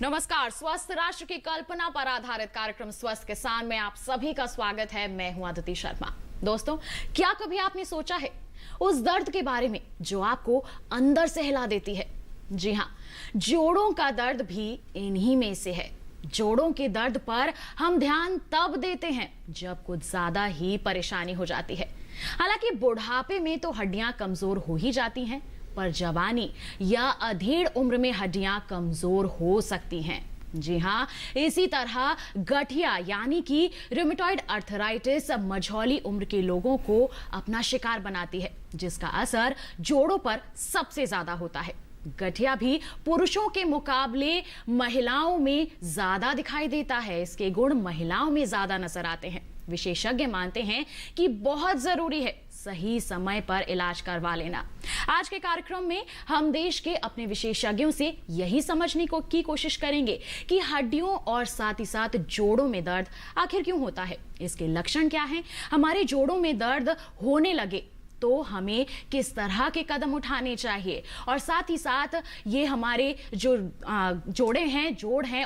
नमस्कार, स्वस्थ राष्ट्र की कल्पना पर आधारित कार्यक्रम स्वस्थ किसान में आप सभी का स्वागत है। मैं हूं अदिति शर्मा। दोस्तों, क्या कभी आपने सोचा है उस दर्द के बारे में जो आपको अंदर से हिला देती है? जी हां, जोड़ों का दर्द भी इन्हीं में से है। जोड़ों के दर्द पर हम ध्यान तब देते हैं जब कुछ ज्यादा ही परेशानी हो जाती है। हालांकि बुढ़ापे में तो हड्डियां कमजोर हो ही जाती हैं, पर जवानी या अधेड़ उम्र में हड्डियां कमजोर हो सकती हैं। जी हां, इसी तरह गठिया यानी कि रूमेटॉइड अर्थराइटिस मझौली उम्र के लोगों को अपना शिकार बनाती है, जिसका असर जोड़ों पर सबसे ज्यादा होता है। गठिया भी पुरुषों के मुकाबले महिलाओं में ज्यादा दिखाई देता है। इसके गुण महिलाओं में ज्यादा नजर आते हैं। विशेषज्ञ मानते हैं कि बहुत जरूरी है सही समय पर इलाज करवा लेना। आज के कार्यक्रम में हम देश के अपने विशेषज्ञों से यही समझने की कोशिश करेंगे कि हड्डियों और साथ ही साथ जोड़ों में दर्द आखिर क्यों होता है, इसके लक्षण क्या हैं, हमारे जोड़ों में दर्द होने लगे तो हमें किस तरह के कदम उठाने चाहिए, और साथ ही साथ ये हमारे जो जोड़ हैं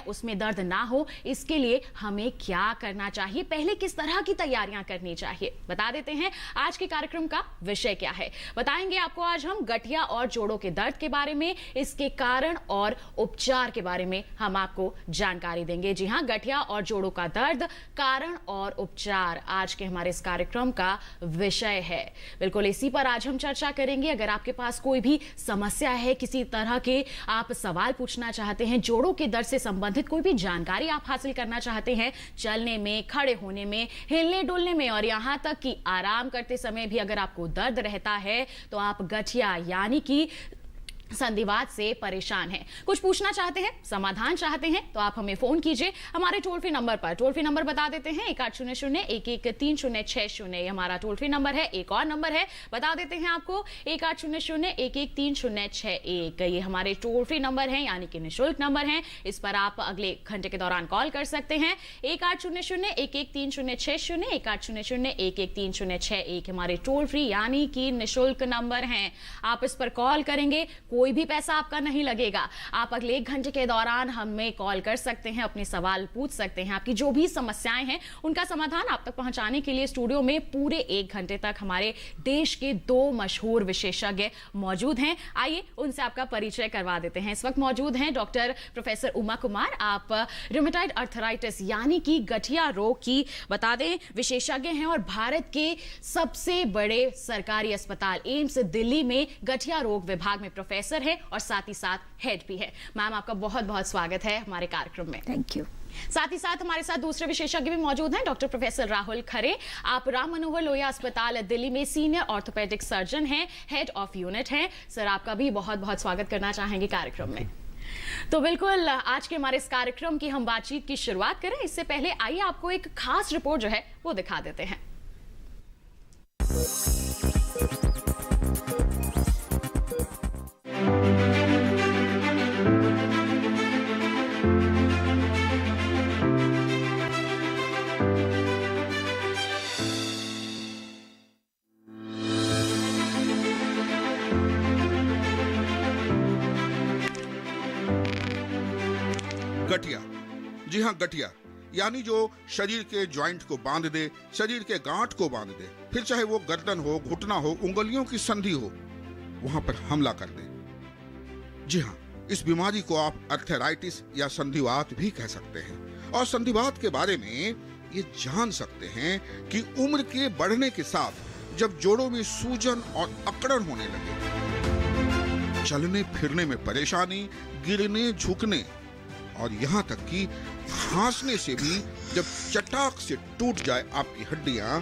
उसमें दर्द ना हो, इसके लिए हमें क्या करना चाहिए, पहले किस तरह की तैयारियां करनी चाहिए। बता देते हैं आज के कार्यक्रम का विषय क्या है। बताएंगे आपको आज हम गठिया और जोड़ों के दर्द के बारे में, इसके कारण और उपचार के बारे में हम आपको जानकारी देंगे। जी हां, गठिया और जोड़ों का दर्द, कारण और उपचार आज के हमारे इस कार्यक्रम का विषय है। बिल्कुल इसी पर आज हम चर्चा करेंगे। अगर आपके पास कोई भी समस्या है, किसी तरह के आप सवाल पूछना चाहते हैं, जोड़ों के दर्द से संबंधित कोई भी जानकारी आप हासिल करना चाहते हैं, चलने में, खड़े होने में, हिलने डुलने में और यहां तक कि आराम करते समय भी अगर आपको दर्द रहता है तो आप गठिया यानी कि संधिवात से परेशान हैं, कुछ पूछना चाहते हैं, समाधान चाहते हैं, तो आप हमें फोन कीजिए हमारे टोल फ्री नंबर पर। टोल फ्री नंबर बता देते हैं 1800-113060। ये हमारा टोल फ्री नंबर है। एक और नंबर है, बता देते हैं आपको 1800-113061। ये हमारे टोल फ्री नंबर है, यानी कि निःशुल्क नंबर है। इस पर आप अगले घंटे के दौरान कॉल कर सकते हैं। 1800-113060, 1800-113061 हमारे टोल फ्री यानी कि निःशुल्क नंबर है। आप इस पर कॉल करेंगे, कोई भी पैसा आपका नहीं लगेगा। आप अगले 1 घंटे के दौरान हमें कॉल कर सकते हैं, अपने सवाल पूछ सकते हैं, आपकी जो भी समस्याएं हैं उनका समाधान आप तक पहुंचाने के लिए स्टूडियो में पूरे 1 घंटे तक हमारे देश के 2 मशहूर विशेषज्ञ मौजूद हैं। आइए उनसे आपका परिचय करवा देते हैं। इस वक्त मौजूद हैं डॉक्टर प्रोफेसर उमा कुमार। आप रूमेटॉइड अर्थराइटिस यानी कि गठिया रोग की बता दें विशेषज्ञ हैं और भारत के सबसे बड़े सरकारी अस्पताल एम्स दिल्ली में गठिया रोग विभाग में प्रोफेसर है और साथ ही साथ हेड भी है। मैम, आपका बहुत बहुत स्वागत है हमारे कार्यक्रम में। Thank you. साथ ही साथ हमारे साथ दूसरे विशेषज्ञ भी मौजूद हैं, डॉक्टर प्रोफेसर राहुल खरे। आप राम मनोहर लोहिया अस्पताल दिल्ली में सीनियर ऑर्थोपेडिक सर्जन हैं, हेड ऑफ यूनिट हैं। सर, आपका भी बहुत बहुत स्वागत करना चाहेंगे कार्यक्रम में। तो बिल्कुल आज के हमारे इस कार्यक्रम की हम बातचीत की शुरुआत करें, इससे पहले आइए आपको एक खास रिपोर्ट जो है वो दिखा देते हैं। गठिया, जी हां, गठिया यानी जो शरीर के जॉइंट को बांध दे, शरीर के गांठ को बांध दे, फिर चाहे वो गर्दन हो, घुटना हो, उंगलियों की संधि हो, वहां पर हमला कर दे। जी हां, इस बीमारी को आप अर्थराइटिस या संधिवात भी कह सकते हैं। और संधिवात के बारे में ये जान सकते हैं कि उम्र के बढ़ने के साथ जब जोड़ों में सूजन और अकड़न होने लगे, चलने फिरने में परेशानी, गिरने झुकने और यहाँ तक कि खांसने से भी जब चटाक से टूट जाए आपकी हड्डियां,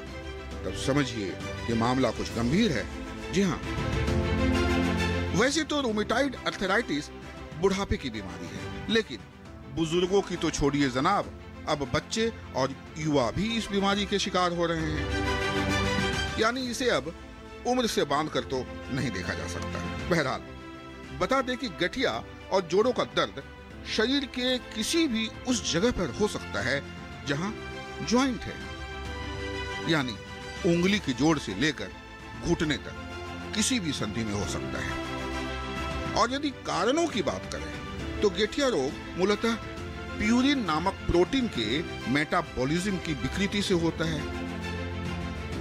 तब समझिए कि मामला कुछ गंभीर है। जी हाँ, वैसे तो रूमेटॉइड अर्थराइटिस बुढ़ापे की बीमारी है, लेकिन बुजुर्गों की तो छोड़िए जनाब, अब बच्चे और युवा भी इस बीमारी के शिकार हो रहे हैं। यानी इसे अब उम्र से बांधकर तो नहीं देखा जा सकता। बहरहाल, बता दें कि गठिया और जोड़ों का दर्द शरीर के किसी भी उस जगह पर हो सकता है जहां जॉइंट है, यानी उंगली की जोड़ से लेकर घुटने तक किसी भी संधि में हो सकता है। और यदि कारणों की बात करें तो गठिया रोग मूलतः प्यूरिन नामक प्रोटीन के मेटाबॉलिज्म की विकृति से होता है।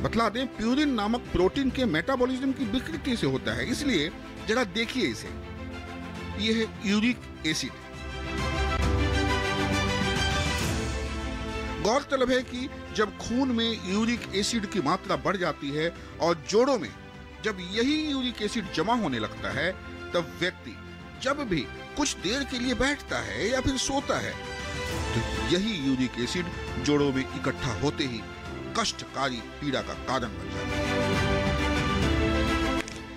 बतला दें, प्यूरिन नामक प्रोटीन के मेटाबॉलिज्म की विकृति से होता है। इसलिए जरा देखिए इसे, यह है यूरिक एसिड। गौरतलब है कि जब खून में यूरिक एसिड की मात्रा बढ़ जाती है और जोड़ों में जब यही यूरिक एसिड जमा होने लगता है, तब व्यक्ति जब भी कुछ देर के लिए बैठता है या फिर सोता है, तो यही यूरिक एसिड जोड़ों में इकट्ठा होते ही कष्टकारी पीड़ा का कारण बन जाता है।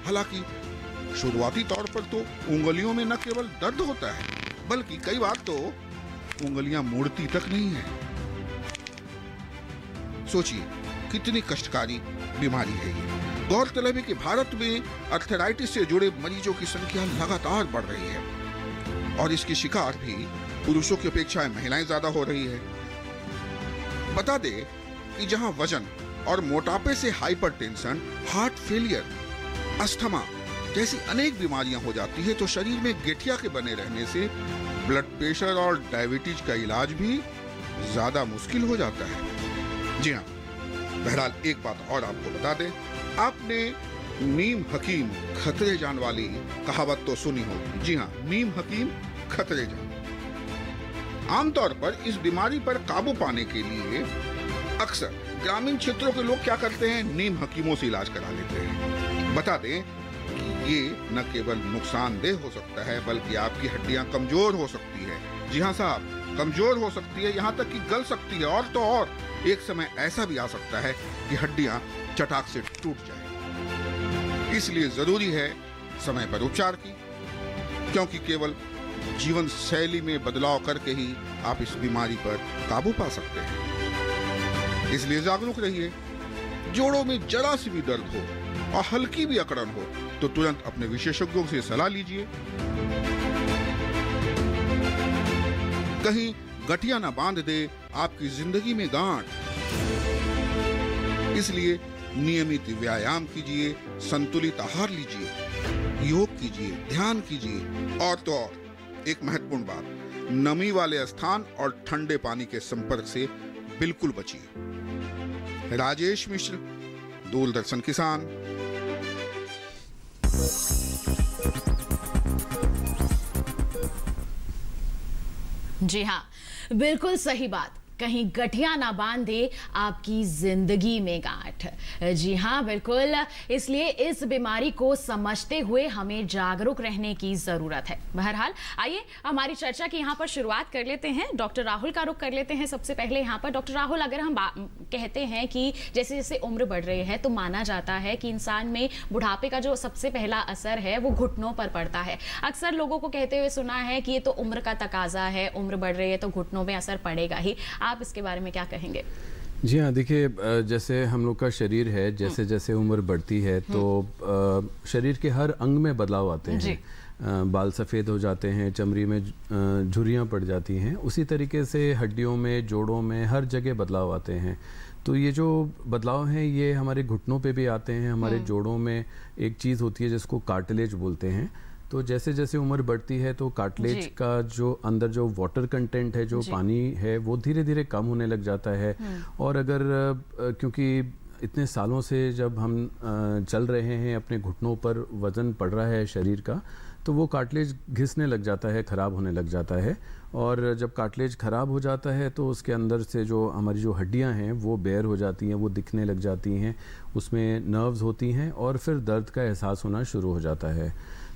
हालांकि शुरुआती तौर पर तो उंगलियों में न केवल दर्द होता है, बल्कि कई बार तो उंगलियां मुड़ती तक नहीं है। सोचिए कितनी कष्टकारी बीमारी है ये। गौरतलब है कि भारत में अर्थराइटिस से जुड़े मरीजों की संख्या लगातार बढ़ रही है और इसके शिकार भी पुरुषों की अपेक्षा महिलाएं ज्यादा हो रही है। बता दे कि जहां वजन और मोटापे से हाइपरटेंशन, हार्ट फेलियर, अस्थमा जैसी अनेक बीमारियां हो जाती है, तो शरीर में गठिया के बने रहने से ब्लड प्रेशर और डायबिटीज का इलाज भी ज्यादा मुश्किल हो जाता है। जी हाँ, बहरहाल एक बात और आपको बता दें, आपने नीम हकीम खतरे जान वाली कहावत तो सुनी होगी। जी हाँ, नीम हकीम खतरे जान। आमतौर पर इस बीमारी पर काबू पाने के लिए अक्सर ग्रामीण क्षेत्रों के लोग क्या करते हैं, नीम हकीमों से इलाज करा लेते हैं। बता दें कि ये न केवल नुकसानदेह हो सकता है, बल्कि आपकी हड्डियां कमजोर हो सकती है। जी हाँ साहब, कमजोर हो सकती है, यहाँ तक कि गल सकती है, और तो और एक समय ऐसा भी आ सकता है कि हड्डियां चटाक से टूट जाए। इसलिए जरूरी है समय पर उपचार की, क्योंकि केवल जीवन शैली में बदलाव करके ही आप इस बीमारी पर काबू पा सकते हैं। इसलिए जागरूक रहिए। जोड़ों में जरा सी भी दर्द हो और हल्की भी अकड़न हो तो तुरंत अपने विशेषज्ञों से सलाह लीजिए। कहीं गठिया न बांध दे आपकी जिंदगी में गांठ। इसलिए नियमित व्यायाम कीजिए, संतुलित आहार लीजिए, योग कीजिए, ध्यान कीजिए, और तो और एक महत्वपूर्ण बात, नमी वाले स्थान और ठंडे पानी के संपर्क से बिल्कुल बचिए। राजेश मिश्र, दूरदर्शन किसान। जी हाँ, बिल्कुल सही बात। कहीं गठिया ना बांधे आपकी जिंदगी में गांठ। जी हाँ, बिल्कुल। इसलिए इस बीमारी को समझते हुए हमें जागरूक रहने की जरूरत है। बहरहाल आइए हमारी चर्चा की यहाँ पर शुरुआत कर लेते हैं। डॉक्टर राहुल का रुख कर लेते हैं सबसे पहले यहाँ पर। डॉक्टर राहुल, अगर हम कहते हैं कि जैसे जैसे उम्र बढ़ रही है तो माना जाता है कि इंसान में बुढ़ापे का जो सबसे पहला असर है वो घुटनों पर पड़ता है। अक्सर लोगों को कहते हुए सुना है कि ये तो उम्र का तकाजा है, उम्र बढ़ रही है तो घुटनों में असर पड़ेगा ही। आप इसके बारे में क्या कहेंगे? जी हाँ, देखिए, जैसे हम लोग का शरीर है, जैसे जैसे उम्र बढ़ती है तो शरीर के हर अंग में बदलाव आते हैं। बाल सफ़ेद हो जाते हैं, चमड़ी में झुर्रियाँ पड़ जाती हैं। उसी तरीके से हड्डियों में, जोड़ों में, हर जगह बदलाव आते हैं। तो ये जो बदलाव हैं ये हमारे घुटनों पे भी आते हैं। हमारे जोड़ों में एक चीज़ होती है जिसको कार्टिलेज बोलते हैं। तो जैसे जैसे उम्र बढ़ती है तो कार्टिलेज का जो अंदर जो वाटर कंटेंट है, जो पानी है, वो धीरे धीरे कम होने लग जाता है। और अगर क्योंकि इतने सालों से जब हम चल रहे हैं, अपने घुटनों पर वज़न पड़ रहा है शरीर का, तो वो कार्टिलेज घिसने लग जाता है, ख़राब होने लग जाता है। और जब कार्टिलेज ख़राब हो जाता है तो उसके अंदर से जो हमारी जो हड्डियां हैं वो बेयर हो जाती हैं, वो दिखने लग जाती हैं, उसमें नर्व्स होती हैं और फिर दर्द का एहसास होना शुरू हो जाता है।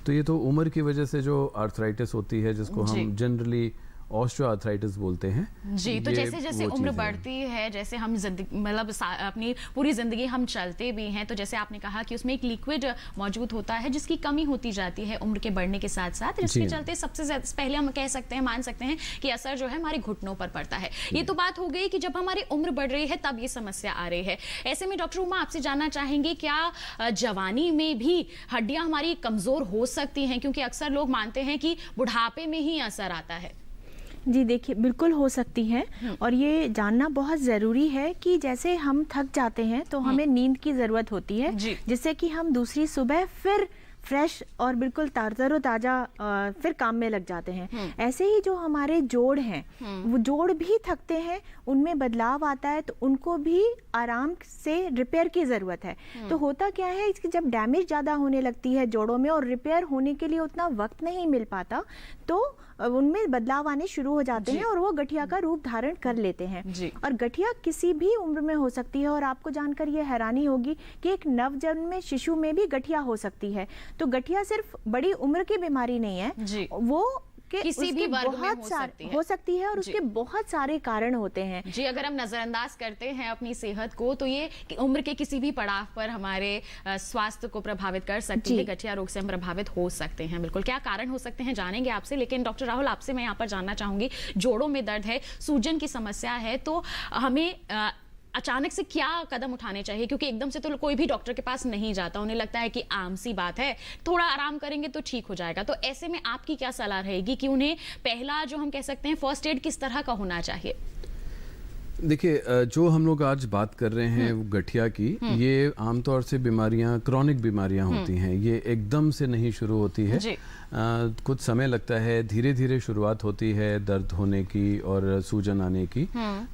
तो ये तो उम्र की वजह से जो आर्थराइटिस होती है, जिसको हम जनरली ऑस्टियोआर्थराइटिस बोलते हैं। जी, तो जैसे जैसे उम्र बढ़ती है, जैसे हम मतलब अपनी पूरी जिंदगी हम चलते भी हैं, तो जैसे आपने कहा कि उसमें एक लिक्विड मौजूद होता है जिसकी कमी होती जाती है उम्र के बढ़ने के साथ साथ। इसके चलते सबसे ज्यादा पहले हम कह सकते हैं, मान सकते हैं कि असर जो है हमारे घुटनों पर पड़ता है। ये तो बात हो गई कि जब हमारी उम्र बढ़ रही है तब ये समस्या आ रही है। ऐसे में डॉक्टर उमा, आपसे जानना चाहेंगे, क्या जवानी में भी हड्डियां हमारी कमजोर हो सकती हैं? क्योंकि अक्सर लोग मानते हैं कि बुढ़ापे में ही असर आता है। जी देखिए, बिल्कुल हो सकती हैं। और ये जानना बहुत ज़रूरी है कि जैसे हम थक जाते हैं तो हमें नींद की ज़रूरत होती है, जिससे कि हम दूसरी सुबह फिर फ्रेश और बिल्कुल तरोताज़ा फिर काम में लग जाते हैं। ऐसे ही जो हमारे जोड़ हैं, वो जोड़ भी थकते हैं, उनमें बदलाव आता है, तो उनको भी आराम से रिपेयर की ज़रूरत है। तो होता क्या है कि जब डैमेज ज़्यादा होने लगती है जोड़ों में और रिपेयर होने के लिए उतना वक्त नहीं मिल पाता, तो उनमें बदलाव आने शुरू हो जाते हैं और वो गठिया का रूप धारण कर लेते हैं। और गठिया किसी भी उम्र में हो सकती है, और आपको जानकर ये हैरानी होगी कि एक नवजन्मे शिशु में भी गठिया हो सकती है। तो गठिया सिर्फ बड़ी उम्र की बीमारी नहीं है, वो किसी भी वर्ग में हो सकती है और उसके बहुत सारे कारण होते हैं। जी, अगर हम नजरअंदाज करते हैं अपनी सेहत को, तो ये उम्र के किसी भी पड़ाव पर हमारे स्वास्थ्य को प्रभावित कर सकती है। गठिया रोग से हम प्रभावित हो सकते हैं। बिल्कुल, क्या कारण हो सकते हैं जानेंगे आपसे, लेकिन डॉक्टर राहुल, आपसे मैं यहाँ पर जानना चाहूंगी, जोड़ों में दर्द है, सूजन की समस्या है, तो हमें अचानक से क्या कदम उठाने चाहिए? क्योंकि एकदम से तो कोई भी डॉक्टर के पास नहीं जाता, उन्हें लगता है कि आम सी बात है, थोड़ा आराम करेंगे तो ठीक हो जाएगा। तो ऐसे में आपकी क्या सलाह रहेगी कि उन्हें पहला जो हम कह सकते हैं फर्स्ट एड किस तरह का होना चाहिए? देखिए, जो हम लोग आज बात कर रहे हैं वो गठिया की, ये आमतौर से बीमारियां, क्रॉनिक बीमारियां होती हैं। ये एकदम से नहीं शुरू होती है, कुछ समय लगता है, धीरे धीरे शुरुआत होती है दर्द होने की और सूजन आने की।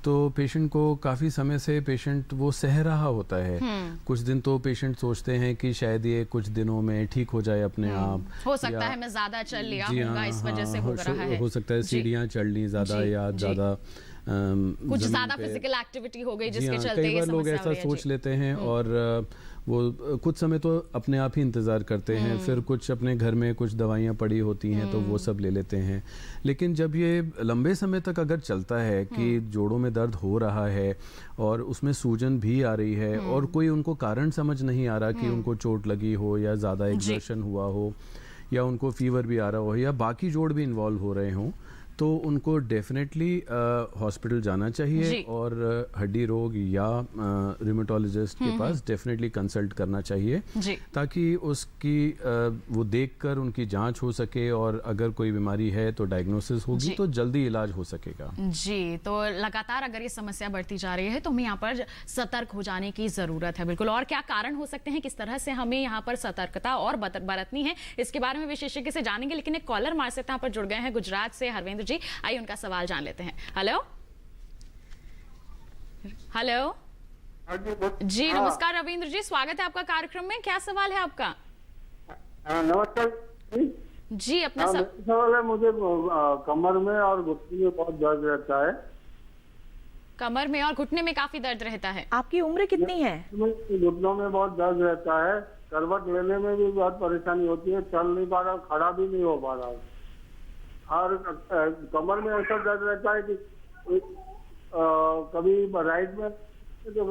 तो पेशेंट को काफ़ी समय से पेशेंट वो सह रहा होता है। कुछ दिन तो पेशेंट सोचते हैं कि शायद ये कुछ दिनों में ठीक हो जाए अपने आप, हो सकता है मैं ज़्यादा चल लिया होगा, इस वजह से हो रहा है, हो सकता है सीढ़ियाँ चढ़ ली ज़्यादा या ज़्यादा कुछ ज्यादा फिजिकल एक्टिविटी हो गई जिसके चलते कई बार लोग ऐसा सोच लेते हैं और वो कुछ समय तो अपने आप ही इंतज़ार करते हैं, फिर कुछ अपने घर में कुछ दवाइयाँ पड़ी होती हैं तो वो सब ले लेते हैं। लेकिन जब ये लंबे समय तक अगर चलता है कि जोड़ों में दर्द हो रहा है और उसमें सूजन भी आ रही है और कोई उनको कारण समझ नहीं आ रहा कि उनको चोट लगी हो या ज़्यादा एक्सर्शन हुआ हो या उनको फीवर भी आ रहा हो या बाकी जोड़ भी इन्वॉल्व हो रहे हों, तो उनको डेफिनेटली हॉस्पिटल जाना चाहिए और हड्डी रोग या रिमेटोलॉजिस्ट के पास डेफिनेटली कंसल्ट करना चाहिए, ताकि उसकी वो देखकर उनकी जांच हो सके और अगर कोई बीमारी है तो डायग्नोसिस होगी तो जल्दी इलाज हो सकेगा। जी, तो लगातार अगर ये समस्या बढ़ती जा रही है तो हमें यहाँ पर सतर्क हो जाने की जरूरत है। बिल्कुल, और क्या कारण हो सकते हैं, किस तरह से हमें यहाँ पर सतर्कता और बरतनी है, इसके बारे में विशेषज्ञ से जानेंगे। लेकिन एक कॉलर हमारे साथ यहाँ पर जुड़ गए हैं गुजरात से, हरवेंद्र जी, आइए उनका सवाल जान लेते हैं। हेलो हेलो जी, नमस्कार रविंद्र जी, स्वागत है आपका कार्यक्रम में। क्या सवाल है आपका? नमस्कार जी, अपना सवाल है, मुझे कमर में और घुटने में बहुत दर्द रहता है। कमर में और घुटने में काफी दर्द रहता है। आपकी उम्र कितनी है? घुटनों में बहुत दर्द रहता है, करवट लेने में भी बहुत परेशानी होती है, चल नहीं पा रहा, खड़ा भी नहीं हो पा रहा, और कमर में ऐसा दर्द रहता है कि कभी राइट में तो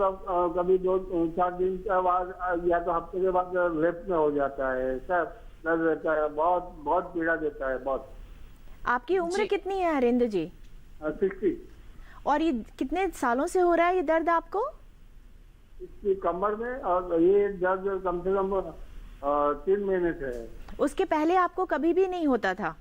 कभी 2-4 दिन के बाद या तो हफ्ते के बाद लेफ्ट में हो जाता है, ऐसा दर्द रहता है, बहुत बहुत पीड़ा देता है बहुत। आपकी उम्र कितनी है हरेंद्र जी? 60। और ये कितने सालों से हो रहा है ये दर्द आपको? इसकी कमर में, और ये दर्द कम से कम 3 महीने से है। उसके पहले आपको कभी भी नहीं होता था?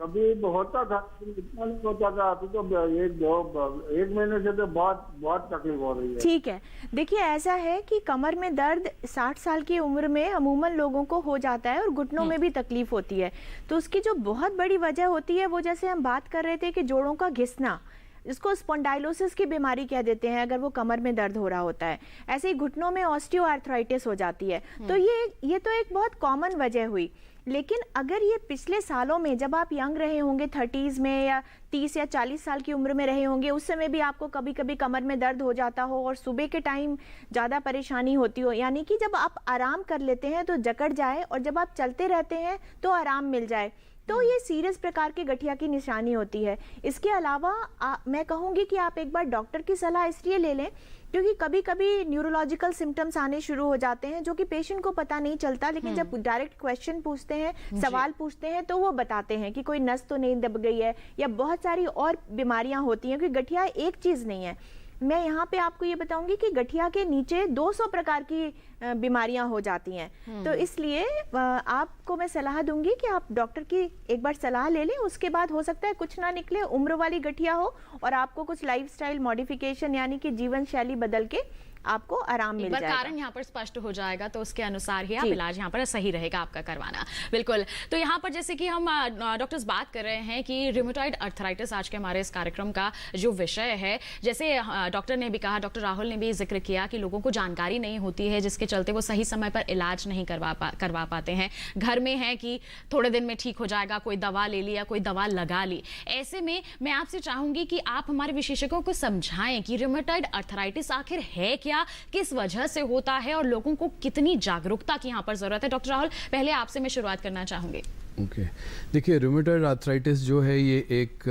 कभी होता था, इतना नहीं होता था, अभी तो 1 महीने से तो बहुत बहुत तकलीफ हो रही है। ठीक है, देखिए ऐसा है कि कमर में दर्द 60 साल की उम्र में अमूमन लोगों को हो जाता है और घुटनों में भी तकलीफ होती है। तो उसकी जो बहुत बड़ी वजह होती है वो, जैसे हम बात कर रहे थे कि जोड़ों का घिसना, इसको स्पॉन्डाइलोसिस की बीमारी कह देते हैं अगर वो कमर में दर्द हो रहा होता है। ऐसे ही घुटनों में ऑस्टियोआर्थराइटिस हो जाती है। तो ये तो एक बहुत कॉमन वजह हुई। लेकिन अगर ये पिछले सालों में, जब आप यंग रहे होंगे 30s में या 30 या 40 साल की उम्र में रहे होंगे, उस समय भी आपको कभी कभी कमर में दर्द हो जाता हो और सुबह के टाइम ज़्यादा परेशानी होती हो, यानी कि जब आप आराम कर लेते हैं तो जकड़ जाए और जब आप चलते रहते हैं तो आराम मिल जाए, तो ये सीरियस प्रकार की गठिया की निशानी होती है। इसके अलावा मैं कहूँगी कि आप एक बार डॉक्टर की सलाह इसलिए ले लें क्योंकि कभी कभी न्यूरोलॉजिकल सिम्टम्स आने शुरू हो जाते हैं जो कि पेशेंट को पता नहीं चलता, लेकिन जब डायरेक्ट क्वेश्चन पूछते हैं, सवाल पूछते हैं, तो वो बताते हैं कि कोई नस तो नहीं दब गई है या बहुत सारी और बीमारियां होती हैं, क्योंकि गठिया एक चीज़ नहीं है। मैं यहाँ पे आपको ये बताऊंगी कि गठिया के नीचे 200 प्रकार की बीमारियां हो जाती हैं। तो इसलिए आपको मैं सलाह दूंगी कि आप डॉक्टर की एक बार सलाह ले लें। उसके बाद हो सकता है कुछ ना निकले, उम्र वाली गठिया हो और आपको कुछ लाइफस्टाइल मॉडिफिकेशन यानी कि जीवन शैली बदल के आपको आराम मिल जाएगा। कारण यहाँ पर स्पष्ट हो जाएगा तो उसके अनुसार ही आप इलाज यहाँ पर सही रहेगा आपका करवाना। बिल्कुल। तो यहाँ पर जैसे कि हम डॉक्टर्स बात कर रहे हैं कि रूमेटॉइड अर्थराइटिस आज के हमारे इस कार्यक्रम का जो विषय है, जैसे डॉक्टर ने भी कहा, डॉक्टर राहुल ने भी जिक्र किया कि लोगों को जानकारी नहीं होती है जिसके चलते वो सही समय पर इलाज नहीं करवा पाते हैं। घर में है कि थोड़े दिन में ठीक हो जाएगा, कोई दवा ले ली या कोई दवा लगा ली। ऐसे में मैं आपसे चाहूंगी कि आप हमारे विशेषज्ञों को समझाएं कि रूमेटॉइड अर्थराइटिस आखिर है क्या, किस वजह से होता है और लोगों को कितनी जागरूकता की यहाँ पर जरूरत है। डॉक्टर राहुल, पहले आपसे मैं शुरुआत करना चाहूंगी। ओके, देखिए रूमेटॉइड आर्थराइटिस जो है ये एक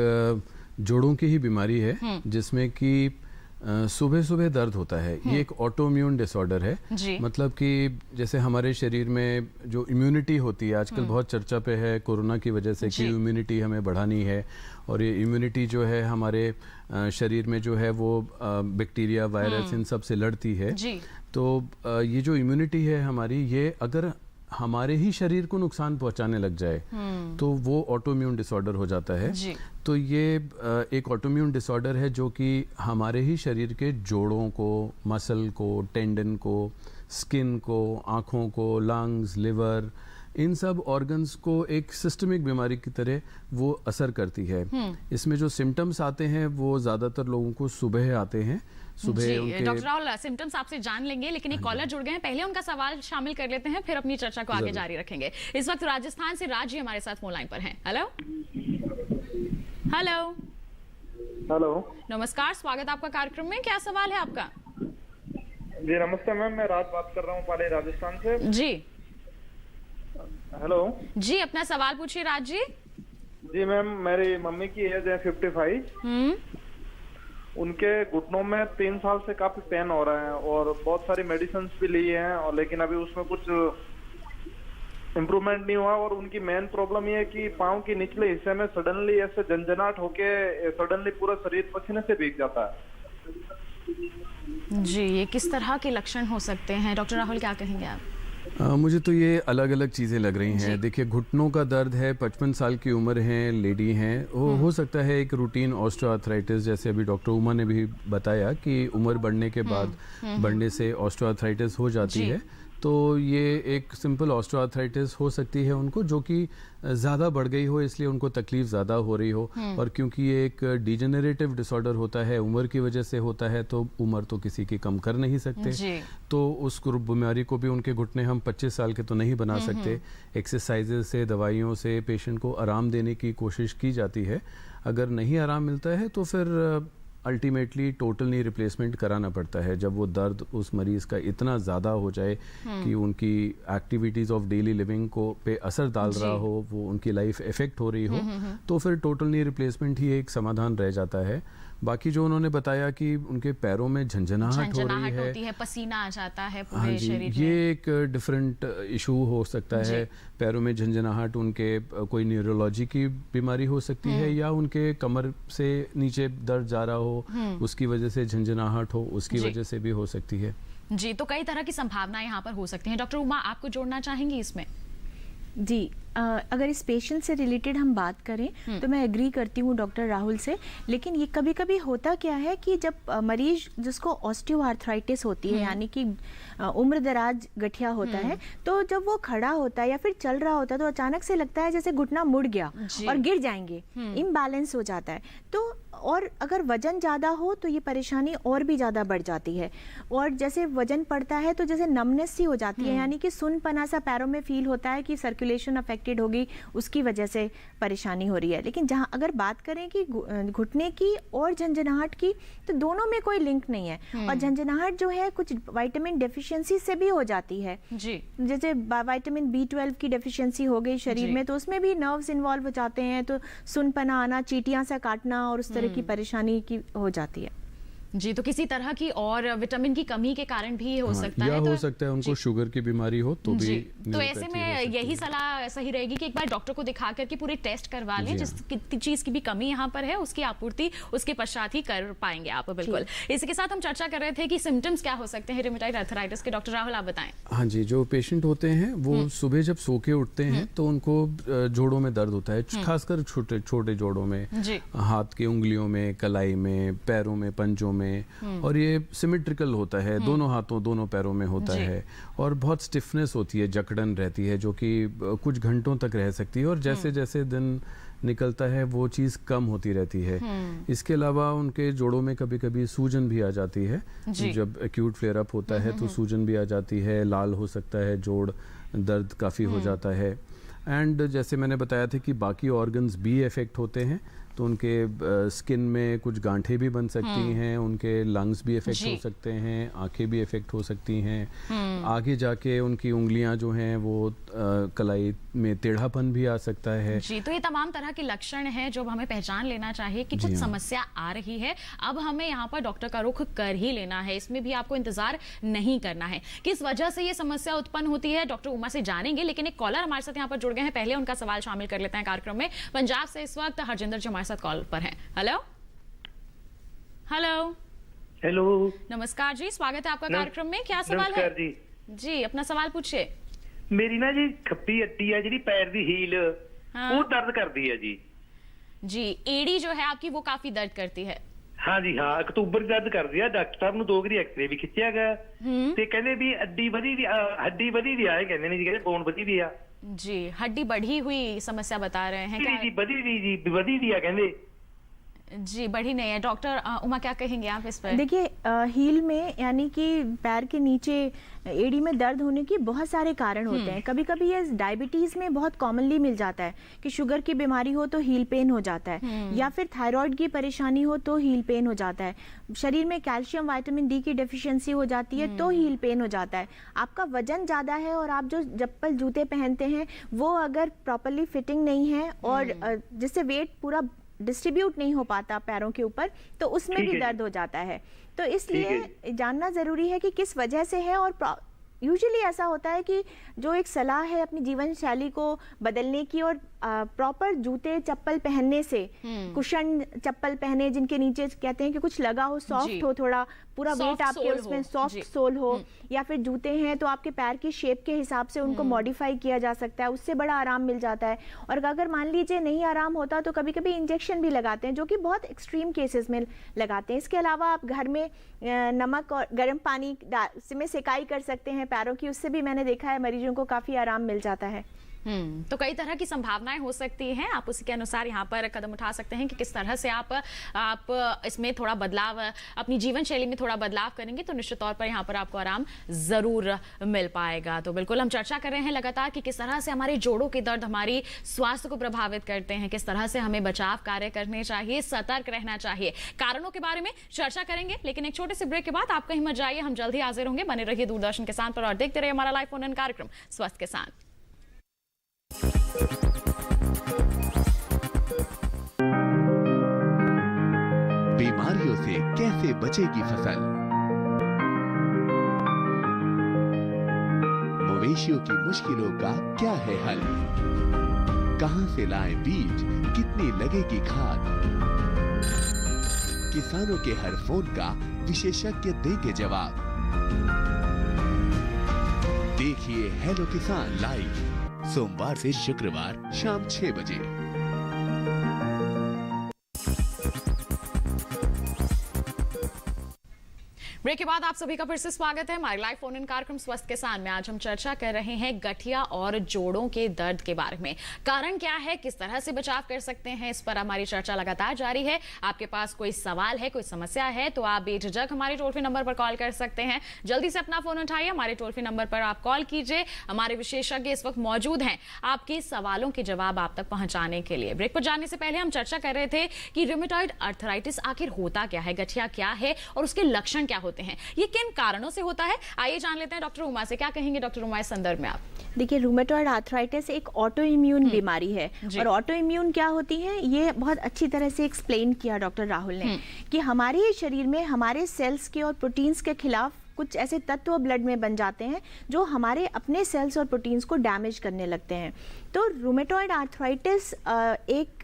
जोड़ों की ही बीमारी है जिसमें कि सुबह सुबह दर्द होता है। ये एक ऑटोइम्यून डिसऑर्डर है। मतलब कि जैसे हमारे शरीर में जो इम्यूनिटी होती है, आजकल बहुत चर्चा पे है कोरोना की वजह से कि इम्यूनिटी हमें बढ़ानी है, और ये इम्यूनिटी जो है हमारे शरीर में जो है वो बैक्टीरिया, वायरस, इन सब से लड़ती है। तो ये जो इम्यूनिटी है हमारी, ये अगर हमारे ही शरीर को नुकसान पहुंचाने लग जाए तो वो ऑटोइम्यून डिसऑर्डर हो जाता है। तो ये एक ऑटोइम्यून डिसऑर्डर है जो कि हमारे ही शरीर के जोड़ों को, मसल को, टेंडन को, स्किन को, आँखों को, लंग्स, लिवर, इन सब ऑर्गन्स को एक सिस्टमिक बीमारी की तरह वो असर करती है। इसमें जो सिम्टम्स आते हैं वो ज़्यादातर लोगों को सुबह आते हैं। डॉक्टर राहुल, सिम्टम्स आपसे जान लेंगे, लेकिन एक कॉलर जुड़ गए हैं, पहले उनका सवाल शामिल कर लेते हैं, फिर अपनी चर्चा को आगे जारी रखेंगे। इस वक्त राजस्थान से राज जी हमारे साथ फोन लाइन पर हैं। हेलो हेलो हेलो, नमस्कार, स्वागत आपका कार्यक्रम में। क्या सवाल है आपका? जी नमस्ते मैम, मैं राज बात कर रहा हूँ पाली, राजस्थान से। जी हेलो जी, अपना सवाल पूछिए राज जी। जी मैम, मेरी मम्मी की एज है 55। उनके घुटनों में 3 साल से काफी पेन हो रहा है और बहुत सारी मेडिसिन भी ली हैं, और लेकिन अभी उसमें कुछ इम्प्रूवमेंट नहीं हुआ। और उनकी मेन प्रॉब्लम ये है कि पाँव के निचले हिस्से में सडनली ऐसे झंझनाहट होके सडनली पूरा शरीर पसीने से भीग जाता है। जी, ये किस तरह के लक्षण हो सकते हैं? डॉक्टर राहुल, क्या कहेंगे आप? मुझे तो ये अलग अलग चीज़ें लग रही हैं। देखिए, घुटनों का दर्द है, 55 साल की उम्र है, लेडी हैं, हो सकता है एक रूटीन ऑस्टियोआर्थराइटिस, जैसे अभी डॉक्टर उमा ने भी बताया कि उम्र बढ़ने के बाद बढ़ने से ऑस्टियोआर्थराइटिस हो जाती है। तो ये एक सिंपल ऑस्टियोआर्थराइटिस हो सकती है उनको, जो कि ज़्यादा बढ़ गई हो इसलिए उनको तकलीफ ज़्यादा हो रही हो। और क्योंकि ये एक डिजेनरेटिव डिसऑर्डर होता है, उम्र की वजह से होता है, तो उम्र तो किसी की कम कर नहीं सकते। तो उस बीमारी को भी उनके घुटने हम 25 साल के तो नहीं बना सकते। एक्सरसाइजेज से, दवाइयों से पेशेंट को आराम देने की कोशिश की जाती है। अगर नहीं आराम मिलता है तो फिर अल्टीमेटली टोटल नी रिप्लेसमेंट कराना पड़ता है, जब वो दर्द उस मरीज का इतना ज़्यादा हो जाए कि उनकी एक्टिविटीज़ ऑफ डेली लिविंग को पे असर डाल रहा हो, वो उनकी लाइफ इफेक्ट हो रही हो, तो फिर टोटल नी रिप्लेसमेंट ही एक समाधान रह जाता है। बाकी जो उन्होंने बताया कि उनके पैरों में झंझनाहट हो रही है, होती है, पसीना आ जाता है पूरे शरीर में, ये एक डिफरेंट इशू हो सकता है। पैरों में झंझनाहट उनके कोई न्यूरोलॉजी की बीमारी हो सकती है, या उनके कमर से नीचे दर्द जा रहा हो, उसकी वजह से झंझनाहट हो, उसकी वजह से भी हो सकती है। जी, तो कई तरह की संभावनाएं यहाँ पर हो सकती हैं। डॉक्टर उमा, आपको जोड़ना चाहेंगी इसमें? जी, अगर इस पेशेंट से रिलेटेड हम बात करें तो मैं एग्री करती हूँ डॉक्टर राहुल से, लेकिन ये कभी कभी होता क्या है कि जब मरीज जिसको ऑस्टियोआर्थराइटिस होती है, यानी कि उम्र दराज गठिया होता है, तो जब वो खड़ा होता है या फिर चल रहा होता है तो अचानक से लगता है जैसे घुटना मुड़ गया और गिर जाएंगे, इम्बैलेंस हो जाता है। तो और अगर वजन ज़्यादा हो तो ये परेशानी और भी ज़्यादा बढ़ जाती है। और जैसे वजन पड़ता है तो जैसे नमनेस सी हो जाती है, यानी कि सुनपना सा पैरों में फील होता है कि सर्कुलेशन अफेक्टेड होगी, उसकी वजह से परेशानी हो रही है। लेकिन जहाँ अगर बात करें कि घुटने की और झंझनाहट की, तो दोनों में कोई लिंक नहीं है। और झंझनाहट जो है कुछ विटामिन डेफिशिएंसी से भी हो जाती है। जी, जैसे विटामिन B12 की डेफिशिएंसी हो गई शरीर में, तो उसमें भी नर्व्स इन्वॉल्व हो जाते हैं, तो सुनपना आना, चींटियां सा काटना और उस तरह की परेशानी की हो जाती है। जी, तो किसी तरह की और विटामिन की कमी के कारण भी हो सकता है, या हो सकता है उनको शुगर की बीमारी हो तो भी। तो ऐसे में यही सलाह सही रहेगी कि एक बार डॉक्टर को दिखा करके पूरे टेस्ट करवा लें, जिस चीज की भी कमी यहाँ पर है उसकी आपूर्ति उसके पश्चात ही कर पाएंगे आप। बिल्कुल। इसी के साथ हम चर्चा कर रहे थे कि सिम्टम्स क्या हो सकते हैं रूमेटॉइड अर्थराइटिस के। डॉक्टर राहुल, आप बताएं। हाँ जी, जो पेशेंट होते हैं वो सुबह जब सो के उठते हैं तो उनको जोड़ों में दर्द होता है, खासकर छोटे छोटे जोड़ों में, हाथ की उंगलियों में, कलाई में, पैरों में, पंजों में, में, और ये सिमेट्रिकल होता है, दोनों हाथों दोनों पैरों में होता है, और बहुत स्टिफनेस होती है, जकड़न रहती है, जो कि कुछ घंटों तक रह सकती है, और जैसे जैसे दिन निकलता है वो चीज़ कम होती रहती है। इसके अलावा उनके जोड़ों में कभी कभी सूजन भी आ जाती है, जब एक्यूट फ्लेयर अप होता है तो सूजन भी आ जाती है, लाल हो सकता है जोड़, दर्द काफ़ी हो जाता है। एंड जैसे मैंने बताया था कि बाकी ऑर्गन्स भी इफेक्ट होते हैं, तो उनके स्किन में कुछ गांठें भी बन सकती हैं, उनके लंग्स भी इफेक्ट हो सकते हैं, आंखें भी इफेक्ट हो सकती हैं, आगे जाके उनकी उंगलियां जो हैं वो कलाई में टेढ़ापन भी आ सकता है। जी, तो ये तमाम तरह के लक्षण हैं जो हमें पहचान लेना चाहिए कि कुछ समस्या आ रही है, अब हमें यहाँ पर डॉक्टर का रुख कर ही लेना है, इसमें भी आपको इंतजार नहीं करना है। किस वजह से ये समस्या उत्पन्न होती है डॉक्टर उमा से जानेंगे, लेकिन एक कॉलर हमारे साथ यहाँ पर जुड़ गए हैं, पहले उनका सवाल शामिल कर लेते हैं कार्यक्रम में। पंजाब से इस वक्त हरजिंदर जी हमारे साथ कॉल पर हैं। हेलो हेलो हेलो, नमस्कार जी, स्वागत है आपका कार्यक्रम में। क्या सवाल है? नमस्कार जी। जी, अपना सवाल पूछिए। मेरी ना जी खब्बी हड्डी है जी पैर दी हील, वो दर्द करती है जी। जी, एड़ी जो है आपकी वो काफी दर्द करती है। हाँ जी हाँ, अक्तूबर दर्द कर दिया, डॉक्टर साहब ने 2 बारी एक्सरे भी खिंचिया गया ते कहने भी हड्डी ਵਧੀ ਵੀ ਆਏ, कहने नहीं जी, कहने बोन ਵਧੀ भी आ। जी, हड्डी बढ़ी हुई समस्या बता रहे हैं क्या? जी ਵਧੀ भी आ कहने। जी, बढ़ी नहीं है। डॉक्टर उमा क्या कहेंगे आप इस पर? देखिए, हील में यानी कि पैर के नीचे एड़ी में दर्द होने की बहुत सारे कारण होते हैं। कभी कभी ये डायबिटीज़ में बहुत कॉमनली मिल जाता है कि शुगर की बीमारी हो तो हील पेन हो जाता है, या फिर थायराइड की परेशानी हो तो हील पेन हो जाता है, शरीर में कैल्शियम विटामिन डी की डेफिशिएंसी हो जाती है तो हील पेन हो जाता है। आपका वजन ज़्यादा है और आप जो चप्पल जूते पहनते हैं वो अगर प्रॉपरली फिटिंग नहीं है और जिससे वेट पूरा डिस्ट्रीब्यूट नहीं हो पाता पैरों के ऊपर, तो उसमें भी दर्द हो जाता है। तो इसलिए जानना ज़रूरी है कि किस वजह से है, और यूजुअली ऐसा होता है कि जो एक सलाह है अपनी जीवन शैली को बदलने की और प्रॉपर जूते चप्पल पहनने से, कुशन चप्पल पहने जिनके नीचे कहते हैं कि कुछ लगा हो, सॉफ्ट हो, थोड़ा पूरा वेट आपके उसमें सॉफ्ट सोल हो, या फिर जूते हैं तो आपके पैर की शेप के हिसाब से उनको मॉडिफाई किया जा सकता है, उससे बड़ा आराम मिल जाता है। और अगर मान लीजिए नहीं आराम होता तो कभी कभी इंजेक्शन भी लगाते हैं, जो कि बहुत एक्सट्रीम केसेस में लगाते हैं। इसके अलावा आप घर में नमक और गर्म पानी में सेकाई कर सकते हैं पैरों की, उससे भी मैंने देखा है मरीजों को काफ़ी आराम मिल जाता है। तो कई तरह की संभावनाएं हो सकती हैं, आप उसी के अनुसार यहाँ पर कदम उठा सकते हैं कि किस तरह से आप इसमें थोड़ा बदलाव, अपनी जीवन शैली में थोड़ा बदलाव करेंगे तो निश्चित तौर पर यहाँ पर आपको आराम जरूर मिल पाएगा। तो बिल्कुल हम चर्चा कर रहे हैं लगातार कि किस तरह से हमारे जोड़ों के दर्द हमारी स्वास्थ्य को प्रभावित करते हैं, किस तरह से हमें बचाव कार्य करने चाहिए, सतर्क रहना चाहिए, कारणों के बारे में चर्चा करेंगे। लेकिन एक छोटे से ब्रेक के बाद आप कहीं मत जाइए, हम जल्द ही हाजिर होंगे। बने रहिए दूरदर्शन किसान पर और देखते रहिए हमारा लाइव फोन इन कार्यक्रम स्वस्थ किसान। बीमारियों से कैसे बचेगी फसल? मवेशियों की मुश्किलों का क्या है हल? कहां से लाएं बीज, कितनी लगेगी खाद? किसानों के हर फोन का विशेषज्ञ देंगे जवाब। देखिए हेलो किसान लाइव सोमवार से शुक्रवार शाम 6 बजे। ब्रेक के बाद आप सभी का फिर से स्वागत है हमारे लाइव फोन इन कार्यक्रम स्वस्थ किसान में। आज हम चर्चा कर रहे हैं गठिया और जोड़ों के दर्द के बारे में। कारण क्या है, किस तरह से बचाव कर सकते हैं, इस पर हमारी चर्चा लगातार जारी है। आपके पास कोई सवाल है, कोई समस्या है तो आप बेझिझक हमारे टोल फ्री नंबर पर कॉल कर सकते हैं। जल्दी से अपना फोन उठाइए, हमारे टोल फ्री नंबर पर आप कॉल कीजिए। हमारे विशेषज्ञ इस वक्त मौजूद हैं आपके सवालों के जवाब आप तक पहुंचाने के लिए। ब्रेक पर जाने से पहले हम चर्चा कर रहे थे कि रूमेटॉइड आर्थराइटिस आखिर होता क्या है, गठिया क्या है और उसके लक्षण क्या होते हैं, ये किन कारणों से होता है। आइए जान लेते हैं डॉक्टर उमा से। क्या कहेंगे डॉक्टर उमा इस संदर्भ में आप? देखिए, रूमेटॉइड आर्थराइटिस एक ऑटो इम्यून बीमारी है, और ऑटो इम्यून क्या होती है ये बहुत अच्छी तरह से एक्सप्लेन किया डॉक्टर राहुल ने कि हमारे शरीर में हमारे सेल्स के और प्रोटीन्स के खिलाफ कुछ ऐसे तत्व ब्लड में बन जाते हैं जो हमारे अपने सेल्स और प्रोटीन्स को डैमेज करने लगते हैं। तो रूमेटॉइड आर्थराइटिस एक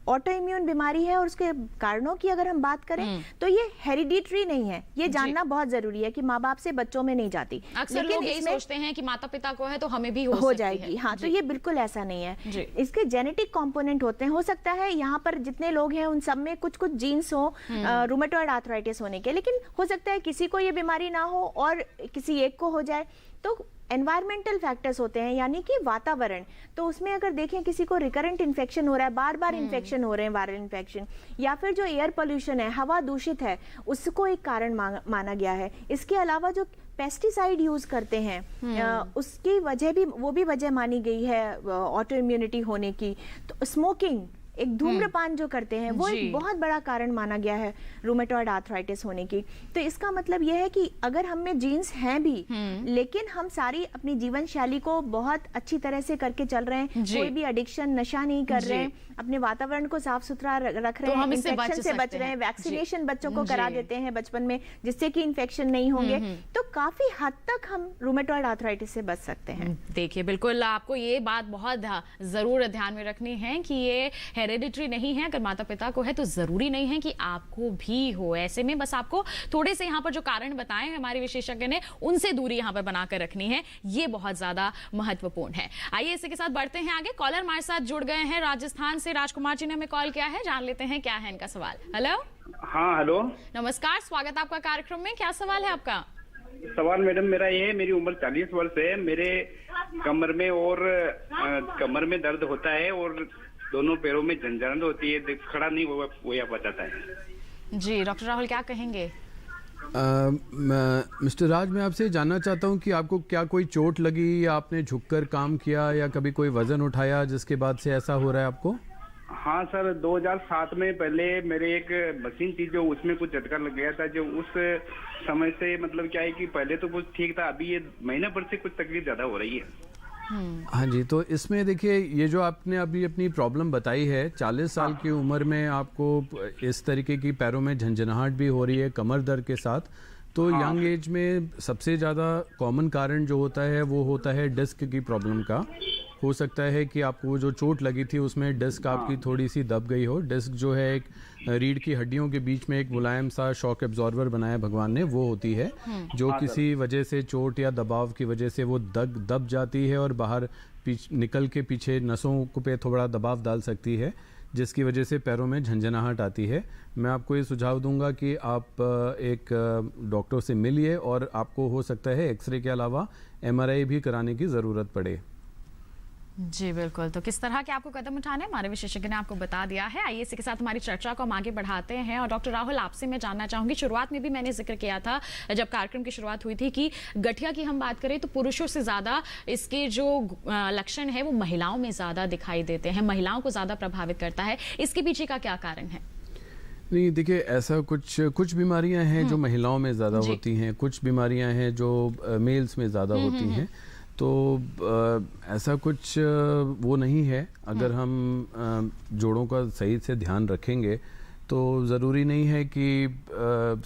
ऑटो इम्यून बीमारी है और उसके कारणों की अगर हम बात करें तो ये हेरिडिटरी नहीं है, ये जानना बहुत जरूरी है कि माँ बाप से बच्चों में नहीं जाती। अक्सर लोग यही सोचते हैं कि माता पिता को है तो हमें भी हो जाएगी। हाँ, तो ये बिल्कुल ऐसा नहीं है। इसके जेनेटिक कंपोनेंट होते हैं, हो सकता है यहाँ पर जितने लोग हैं उन सब में कुछ कुछ जीन्स हो रूमेटॉइड आर्थराइटिस होने के, लेकिन हो सकता है किसी को ये बीमारी ना हो और किसी एक को हो जाए। तो एनवायरमेंटल फैक्टर्स होते हैं, यानी कि वातावरण, तो उसमें अगर देखें किसी को रिकरेंट इन्फेक्शन हो रहा है, बार बार इन्फेक्शन हो रहे हैं, वायरल इन्फेक्शन, या फिर जो एयर पोल्यूशन है, हवा दूषित है, उसको एक कारण माना गया है। इसके अलावा जो पेस्टिसाइड यूज करते हैं उसकी वजह भी, वो भी वजह मानी गई है ऑटो इम्यूनिटी होने की। तो स्मोकिंग, एक धूम्रपान जो करते हैं, वो एक बहुत बड़ा कारण माना गया है रूमेटॉइड आर्थराइटिस होने की। तो इसका मतलब यह है कि अगर हम में जीन्स हैं भी, लेकिन हम सारी अपनी जीवन शैली को बहुत अच्छी तरह से करके चल रहे हैं, कोई भी एडिक्शन, नशा नहीं कर रहे हैं, अपने वातावरण को साफ सुथरा रख रहे हैं, इन्फेक्शन से बच रहे हैं, वैक्सीनेशन बच्चों को करा देते हैं बचपन में जिससे कि इन्फेक्शन नहीं होंगे, तो काफी हद तक हम रूमेटॉइड आर्थराइटिस से बच सकते हैं। देखिए, बिल्कुल आपको ये बात बहुत जरूर ध्यान में रखनी है कि ये हेरिडिटरी नहीं है। अगर माता पिता को है तो जरूरी नहीं है कि आपको भी हो। ऐसे में बस आपको थोड़े से यहाँ पर जो कारण बताए हैं हमारे विशेषज्ञ ने, उनसे दूरी यहाँ पर बनाकर रखनी है, ये बहुत ज्यादा महत्वपूर्ण है। आइए इसी के साथ बढ़ते हैं आगे। कॉलर हमारे साथ जुड़ गए हैं राजस्थान से, राजकुमार जी ने हमें कॉल किया है, जान लेते हैं क्या है इनका सवाल। हेलो। हाँ, हेलो, नमस्कार, स्वागत आपका कार्यक्रम में। क्या सवाल है आपका? सवाल मैडम मेरा ये है, मेरी उम्र 40 वर्ष है, मेरे कमर में और कमर में दर्द होता है और दोनों पैरों में झंझनाहट होती है, खड़ा नहीं हो पाता है। जी डॉक्टर राहुल क्या कहेंगे? मिस्टर राज, मैं आपसे जानना चाहता हूं कि आपको क्या कोई चोट लगी या आपने झुककर काम किया या कभी कोई वजन उठाया जिसके बाद से ऐसा हो रहा है आपको? हाँ सर, 2007 में पहले मेरे एक मशीन थी जो उसमें कुछ झटका लग गया था, जो उस समय से मतलब क्या है कि पहले तो कुछ ठीक था, अभी ये महीने भर से कुछ तकलीफ ज्यादा हो रही है। हाँ जी, तो इसमें देखिए, ये जो आपने अभी अपनी प्रॉब्लम बताई है, 40 साल की उम्र में आपको इस तरीके की पैरों में झंझनाहट भी हो रही है कमर दर्द के साथ, तो यंग एज में सबसे ज़्यादा कॉमन कारण जो होता है वो होता है डिस्क की प्रॉब्लम का। हो सकता है कि आपको जो चोट लगी थी उसमें डिस्क आपकी थोड़ी सी दब गई हो। डिस्क जो है एक रीढ़ की हड्डियों के बीच में एक मुलायम सा शॉक एब्जॉर्बर बनाया भगवान ने, वो होती है जो किसी वजह से, चोट या दबाव की वजह से वो दब जाती है और बाहर निकल के पीछे नसों पे थोड़ा दबाव डाल सकती है, जिसकी वजह से पैरों में झंझनाहट आती है। मैं आपको ये सुझाव दूंगा कि आप एक डॉक्टर से मिलिए और आपको हो सकता है एक्सरे के अलावा MRI भी कराने की ज़रूरत पड़े। जी बिल्कुल, तो किस तरह के आपको कदम उठाने हमारे विशेषज्ञ ने आपको बता दिया है। आइए इसी के साथ हमारी चर्चा को हम आगे बढ़ाते हैं। और डॉक्टर राहुल, आपसे मैं जानना चाहूंगी, शुरुआत में भी मैंने जिक्र किया था जब कार्यक्रम की शुरुआत हुई थी कि गठिया की हम बात करें तो पुरुषों से ज्यादा इसके जो लक्षण है वो महिलाओं में ज्यादा दिखाई देते हैं, महिलाओं को ज्यादा प्रभावित करता है। इसके पीछे का क्या कारण है? नहीं, देखिए, ऐसा कुछ बीमारियां हैं जो महिलाओं में ज़्यादा होती हैं, कुछ बीमारियां हैं जो मेल्स में ज़्यादा होती हैं, तो ऐसा कुछ वो नहीं है। अगर हम जोड़ों का सही से ध्यान रखेंगे तो ज़रूरी नहीं है कि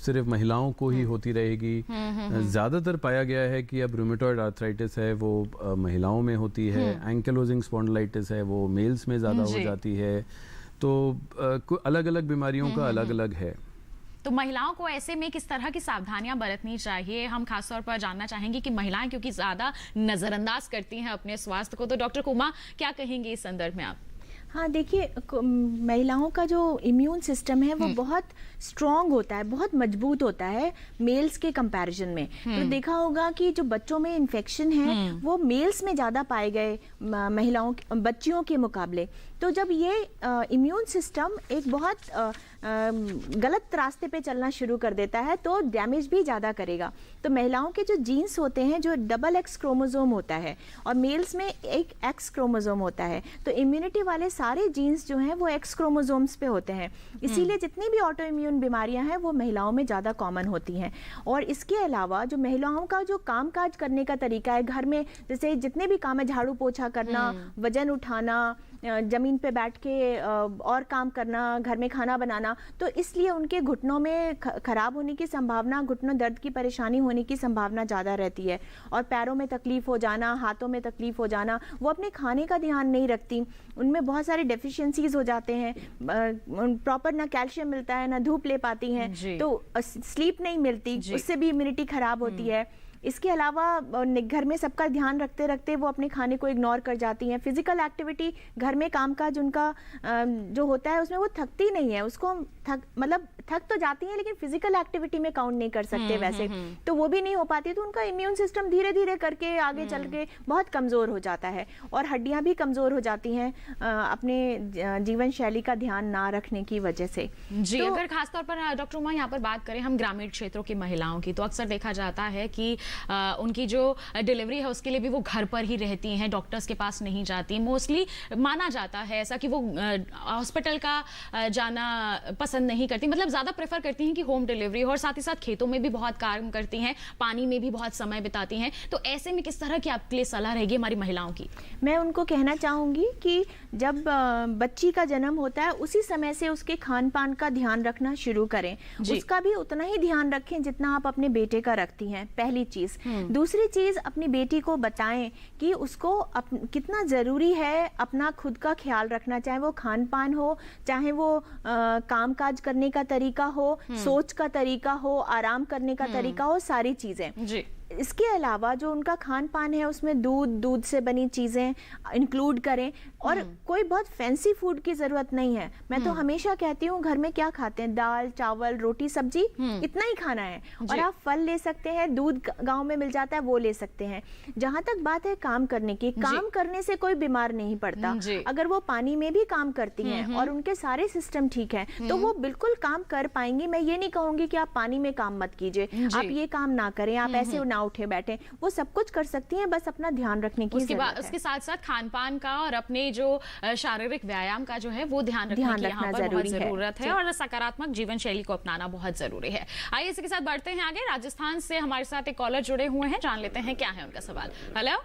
सिर्फ महिलाओं को ही होती रहेगी। ज़्यादातर पाया गया है कि अब रूमेटॉइड आर्थराइटिस है वो महिलाओं में होती है, एंकिलोजिंग स्पॉन्डिलाइटिस है वो मेल्स में ज़्यादा हो जाती है, तो अलग अलग बीमारियों का अलग अलग है। तो महिलाओं को ऐसे में किस तरह की सावधानियां बरतनी चाहिए? हम खासतौर पर जानना चाहेंगे कि महिलाएं क्योंकि ज्यादा नजरअंदाज करती हैं अपने स्वास्थ्य को, तो डॉक्टर कुमा क्या कहेंगे इस संदर्भ में आप? हाँ, देखिए, महिलाओं का जो इम्यून सिस्टम है वो बहुत स्ट्रॉन्ग होता है, बहुत मजबूत होता है मेल्स के कंपैरिजन में। तो देखा होगा कि जो बच्चों में इन्फेक्शन है वो मेल्स में ज़्यादा पाए गए बच्चियों के मुकाबले। तो जब ये इम्यून सिस्टम एक बहुत गलत रास्ते पे चलना शुरू कर देता है तो डैमेज भी ज़्यादा करेगा। तो महिलाओं के जो जीन्स होते हैं, जो डबल X क्रोमोसोम होता है और मेल्स में एक X क्रोमोसोम होता है, तो इम्यूनिटी वाले सारे जीन्स जो हैं वो X क्रोमोसोम्स पे होते हैं। इसीलिए जितनी भी ऑटो इम्यून बीमारियां हैं वो महिलाओं में ज़्यादा कॉमन होती हैं। और इसके अलावा जो महिलाओं का जो कामकाज करने का तरीका है घर में, जैसे जितने भी काम है, झाड़ू पोछा करना, वजन उठाना, ज़मीन पे बैठ के और काम करना, घर में खाना बनाना, तो इसलिए उनके घुटनों में ख़राब होने की संभावना, घुटनों दर्द की परेशानी होने की संभावना ज़्यादा रहती है। और पैरों में तकलीफ़ हो जाना, हाथों में तकलीफ़ हो जाना, वो अपने खाने का ध्यान नहीं रखती, उनमें बहुत सारे डेफिशिएंसीज हो जाते हैं, प्रॉपर ना कैल्शियम मिलता है, ना धूप ले पाती हैं, तो स्लीप नहीं मिलती, उससे भी इम्यूनिटी ख़राब होती है। इसके अलावा घर में सबका ध्यान रखते रखते वो अपने खाने को इग्नोर कर जाती हैं। फिजिकल एक्टिविटी, घर में कामकाज उनका जो होता है उसमें वो थकती नहीं है, उसको हम थक तो जाती हैं लेकिन फिजिकल एक्टिविटी में काउंट नहीं कर सकते वैसे, तो वो भी नहीं हो पाती, तो उनका इम्यून सिस्टम धीरे धीरे करके आगे चल के बहुत कमज़ोर हो जाता है और हड्डियां भी कमज़ोर हो जाती हैं अपने जीवन शैली का ध्यान ना रखने की वजह से। जी, तो अगर खासतौर पर डॉक्टर उमा यहाँ पर बात करें हम ग्रामीण क्षेत्रों की महिलाओं की, तो अक्सर देखा जाता है कि उनकी जो डिलीवरी है उसके लिए भी वो घर पर ही रहती हैं, डॉक्टर्स के पास नहीं जाती। मोस्टली माना जाता है ऐसा कि वो हॉस्पिटल का जाना पसंद नहीं करती, मतलब ज़्यादा प्रेफर करती हैं कि होम डिलीवरी, और साथ ही साथ खेतों में भी बहुत काम करती हैं, पानी में भी बहुत समय बिताती हैं। तो ऐसे में किस तरह की आपके लिए सलाह रहेगी हमारी महिलाओं की? मैं उनको कहना चाहूँगी कि जब बच्ची का जन्म होता है उसी समय से उसके खान पान का ध्यान रखना शुरू करें, उसका भी उतना ही ध्यान रखें जितना आप अपने बेटे का रखती हैं, पहली चीज़। दूसरी चीज़, अपनी बेटी को बताएं कि उसको कितना ज़रूरी है अपना खुद का ख्याल रखना, चाहे वो खान पान हो, चाहे वो काम काज करने का तरीका हो, सोच का तरीका हो, आराम करने का तरीका हो, सारी चीज़ें। इसके अलावा जो उनका खान पान है उसमें दूध से बनी चीज़ें इंक्लूड करें, और कोई बहुत फैंसी फूड की ज़रूरत नहीं है। मैं तो हमेशा कहती हूँ घर में क्या खाते हैं, दाल चावल रोटी सब्जी, इतना ही खाना है, और आप फल ले सकते हैं, दूध गांव में मिल जाता है वो ले सकते हैं। जहाँ तक बात है काम करने की, काम करने से कोई बीमार नहीं पड़ता। अगर वो पानी में भी काम करती हैं और उनके सारे सिस्टम ठीक है तो वो बिल्कुल काम कर पाएंगी। मैं ये नहीं कहूँगी कि आप पानी में काम मत कीजिए, आप ये काम ना करें, आप ऐसे ना उठे बैठे, वो सब कुछ कर सकती हैं, बस अपना ध्यान रखने की जरूरत है। उसके साथ साथ खान पान का और अपने जो शारीरिक व्यायाम का जो है वो ध्यान रखने की यहाँ पर बहुत जरूरत है, और सकारात्मक जीवन शैली को अपनाना बहुत जरूरी है। आइए इसी के साथ बढ़ते हैं आगे। राजस्थान से हमारे साथ एक कॉलर जुड़े हुए हैं, जान लेते हैं क्या है उनका सवाल। हेलो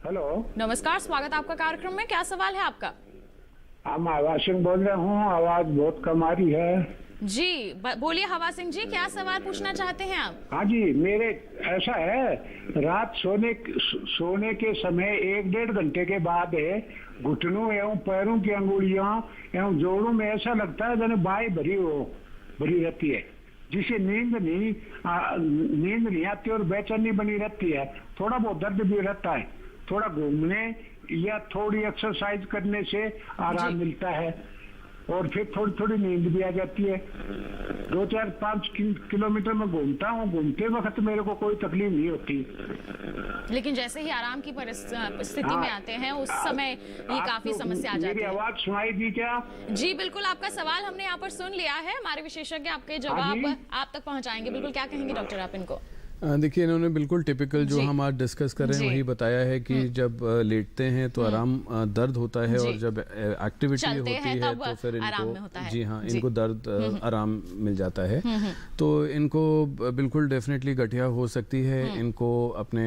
हेलो, नमस्कार, स्वागत आपका कार्यक्रम में। क्या सवाल है आपका? हम हवा सिंह बोल रहे हूँ, आवाज बहुत कम आ रही है। जी बोलिए हवा सिंह जी, क्या सवाल पूछना चाहते हैं आप? हाँ जी, मेरे ऐसा है, रात सोने के समय 1-1.5 घंटे के बाद घुटनों एवं पैरों की अंगुलियां एवं जोड़ों में ऐसा लगता है जैसे बाई भरी रहती है, जिससे नींद नहीं आती और बेचैनी बनी रहती है। थोड़ा बहुत दर्द भी रहता है, थोड़ा घूमने या थोड़ी एक्सरसाइज करने से आराम मिलता है, और फिर थोड़ी थोड़ी नींद भी आ जाती है। 2-4-5 किलोमीटर में घूमता हूँ, घूमते वक्त मेरे को कोई तकलीफ नहीं होती, लेकिन जैसे ही आराम की स्थिति में आते हैं उस समय ये काफी समस्या आ जाती है। मेरी आवाज सुनाई दी क्या? जी बिल्कुल, आपका सवाल हमने यहाँ पर सुन लिया है, हमारे विशेषज्ञ आपके जवाब आप तक पहुँचाएंगे। बिल्कुल, क्या कहेंगे डॉक्टर आप इनको? देखिए, इन्होंने बिल्कुल टिपिकल जो हम आज डिस्कस कर रहे हैं वही बताया है कि जब लेटते हैं तो आराम दर्द होता है, और जब एक्टिविटी होती है तो फिर इनको जी हाँ इनको दर्द आराम मिल जाता है। तो इनको बिल्कुल डेफिनेटली गठिया हो सकती है। इनको अपने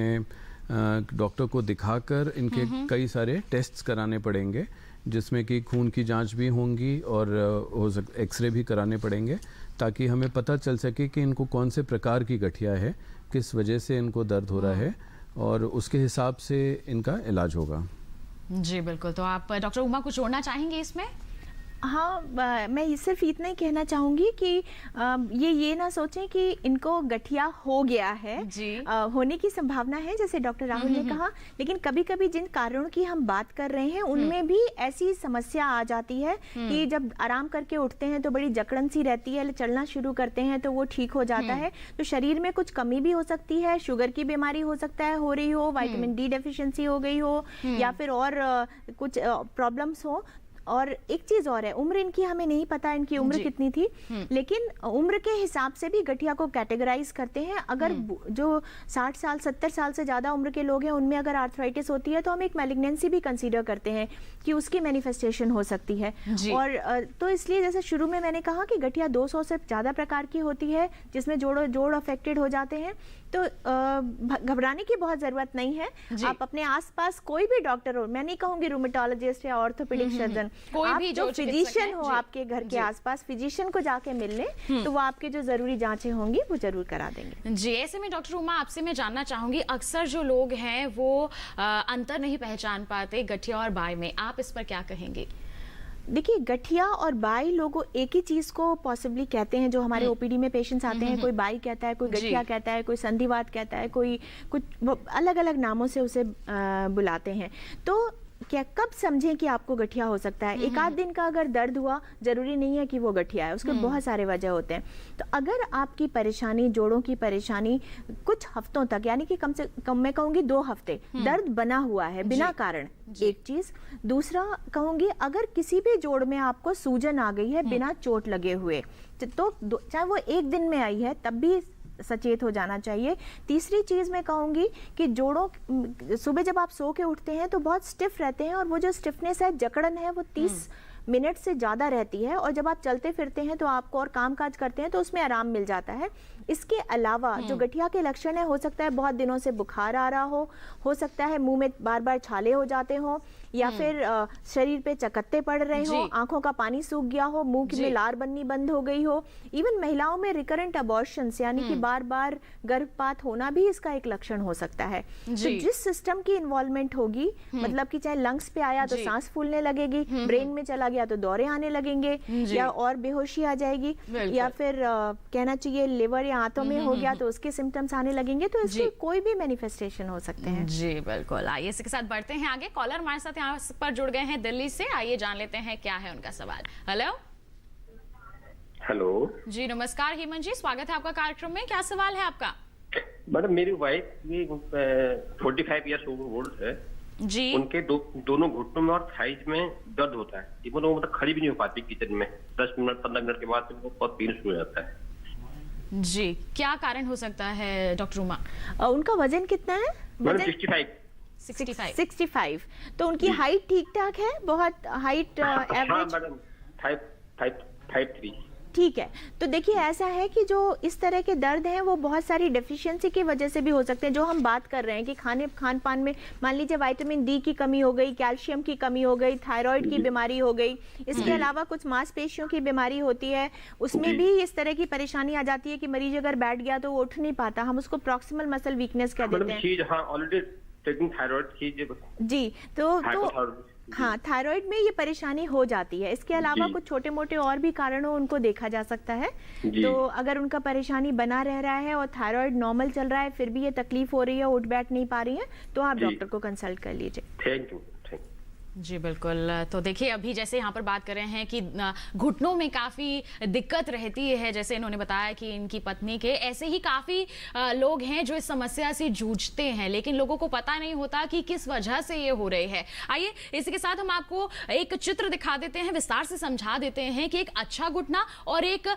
डॉक्टर को दिखाकर इनके कई सारे टेस्ट्स कराने पड़ेंगे, जिसमें कि खून की जांच भी होंगी और एक्सरे भी कराने पड़ेंगे, ताकि हमें पता चल सके कि इनको कौन से प्रकार की गठिया है, किस वजह से इनको दर्द हो रहा है, और उसके हिसाब से इनका इलाज होगा। जी बिल्कुल, तो आप डॉक्टर उमा कुछ जोड़ना चाहेंगे इसमें? हाँ, मैं सिर्फ इतना ही कहना चाहूँगी कि ये ना सोचें कि इनको गठिया हो गया है, होने की संभावना है जैसे डॉक्टर राहुल ने कहा, लेकिन कभी कभी जिन कारणों की हम बात कर रहे हैं उनमें भी ऐसी समस्या आ जाती है कि जब आराम करके उठते हैं तो बड़ी जकड़न सी रहती है, चलना शुरू करते हैं तो वो ठीक हो जाता है। तो शरीर में कुछ कमी भी हो सकती है, शुगर की बीमारी हो सकता है, हो रही हो, विटामिन डी डेफिशिएंसी हो गई हो, या फिर और कुछ प्रॉब्लम्स हो, और एक चीज और है, उम्र इनकी हमें नहीं पता इनकी उम्र कितनी थी, लेकिन उम्र के हिसाब से भी गठिया को कैटेगराइज करते हैं। अगर जो 60 साल 70 साल से ज्यादा उम्र के लोग हैं उनमें अगर आर्थराइटिस होती है तो हम एक मैलिग्नेंसी भी कंसीडर करते हैं कि उसकी मैनिफेस्टेशन हो सकती है। और तो इसलिए जैसे शुरू में मैंने कहा कि गठिया 200 से ज्यादा प्रकार की होती है जिसमें जोड़ अफेक्टेड हो जाते हैं, तो घबराने की बहुत जरूरत नहीं है। आप अपने आसपास कोई भी डॉक्टर हो, मैं नहीं कहूंगी रूमेटोलॉजिस्ट या ऑर्थोपेडिक सर्जन, आप जो फिजिशियन हो आपके घर के आसपास, फिजिशियन को जाके मिल लें तो वो आपके जो जरूरी जांचें होंगी वो जरूर करा देंगे। जी, ऐसे में डॉक्टर उमा आपसे मैं जानना चाहूंगी, अक्सर जो लोग हैं वो अंतर नहीं पहचान पाते गठिया और बाई में, आप इस पर क्या कहेंगे? देखिए, गठिया और बाई लोग एक ही चीज को पॉसिबली कहते हैं। जो हमारे ओपीडी में पेशेंट्स आते हैं, कोई बाई कहता है, कोई गठिया कहता है, कोई संधिवात कहता है, कोई कुछ अलग अलग नामों से उसे बुलाते हैं। तो क्या कब समझें कि आपको गठिया हो सकता है? एक आध दिन का अगर दर्द हुआ जरूरी नहीं है कि वो गठिया है, उसके बहुत सारे वजह होते हैं। तो अगर आपकी परेशानी, जोड़ों की परेशानी कुछ हफ्तों तक, यानी कि कम से कम मैं कहूंगी 2 हफ्ते दर्द बना हुआ है बिना कारण, एक चीज। दूसरा कहूंगी, अगर किसी भी जोड़ में आपको सूजन आ गई है बिना चोट लगे हुए, तो चाहे वो 1 दिन में आई है तब भी सचेत हो जाना चाहिए। तीसरी चीज मैं कहूंगी कि जोड़ों, सुबह जब आप सो के उठते हैं तो बहुत स्टिफ रहते हैं, और वो जो स्टिफनेस है, जकड़न है, वो 30 मिनट से ज्यादा रहती है। और जब आप चलते फिरते हैं तो आपको और काम काज करते हैं तो उसमें आराम मिल जाता है। इसके अलावा जो गठिया के लक्षण है, हो सकता है बहुत दिनों से बुखार आ रहा हो सकता है मुंह में बार बार छाले हो जाते हो, या फिर शरीर पे चकत्ते पड़ रहे हो, आंखों का पानी सूख गया हो, मुंह में लार बननी बंद हो गई हो। इवन महिलाओं में रिकरेंट अबॉर्शंस, यानी कि बार बार गर्भपात होना भी इसका एक लक्षण हो सकता है। तो जिस सिस्टम की इन्वॉल्वमेंट होगी, मतलब कि चाहे लंग्स पे आया तो सांस फूलने लगेगी, ब्रेन में चला गया तो दौरे आने लगेंगे, या और बेहोशी आ जाएगी, या फिर कहना चाहिए लिवर या आंतों में हो गया तो उसके सिम्टम्स आने लगेंगे। तो इसके कोई भी मैनिफेस्टेशन हो सकते हैं। जी बिल्कुल। आइए इसके साथ बढ़ते हैं आगे। कॉलर हमारे साथ यहाँ पर जुड़ गए हैं दिल्ली से, आइए जान लेते हैं क्या है उनका सवाल। हेलो हेलो जी, नमस्कार हेमंत जी, स्वागत है आपका कार्यक्रम में। क्या सवाल है आपका? मैडम, मेरी वाइफ भी 45 ईयर्स ओल्ड है जी। उनके दोनों घुटनों में और थाइज में दर्द होता है। इवन वो मतलब खड़ी भी नहीं हो पाती किचन में, 10 मिनट 15 मिनट के बाद वो बहुत पेन शुरू हो जाता है। जी, क्या कारण हो सकता है डॉक्टर उमा? उनका वजन कितना है? मैडम 65। तो उनकी हाइट ठीक ठाक है? बहुत हाइट एवरेज? मैडम 5'3". ठीक है। तो देखिए, ऐसा है कि जो इस तरह के दर्द हैं वो बहुत सारी डेफिशिएंसी की वजह से भी हो सकते हैं। जो हम बात कर रहे हैं कि खान पान में मान लीजिए विटामिन डी की कमी हो गई, कैल्शियम की कमी हो गई, थायराइड की बीमारी हो गई, इसके अलावा कुछ मांसपेशियों की बीमारी होती है, उसमें भी इस तरह की परेशानी आ जाती है कि मरीज अगर बैठ गया तो वो उठ नहीं पाता। हम उसको प्रॉक्सिमल मसल वीकनेस कह देते हैं। जी, तो हाँ, थायराइड में ये परेशानी हो जाती है। इसके अलावा कुछ छोटे मोटे और भी कारणों उनको देखा जा सकता है। तो अगर उनका परेशानी बना रह रहा है और थायराइड नॉर्मल चल रहा है, फिर भी ये तकलीफ हो रही है, उठ बैठ नहीं पा रही है, तो आप डॉक्टर को कंसल्ट कर लीजिए। Thank you. जी बिल्कुल। तो देखिए, अभी जैसे यहाँ पर बात कर रहे हैं कि घुटनों में काफ़ी दिक्कत रहती है, जैसे इन्होंने बताया कि इनकी पत्नी के, ऐसे ही काफ़ी लोग हैं जो इस समस्या से जूझते हैं, लेकिन लोगों को पता नहीं होता कि किस वजह से ये हो रही है। आइए इसी के साथ हम आपको एक चित्र दिखा देते हैं, विस्तार से समझा देते हैं कि एक अच्छा घुटना और एक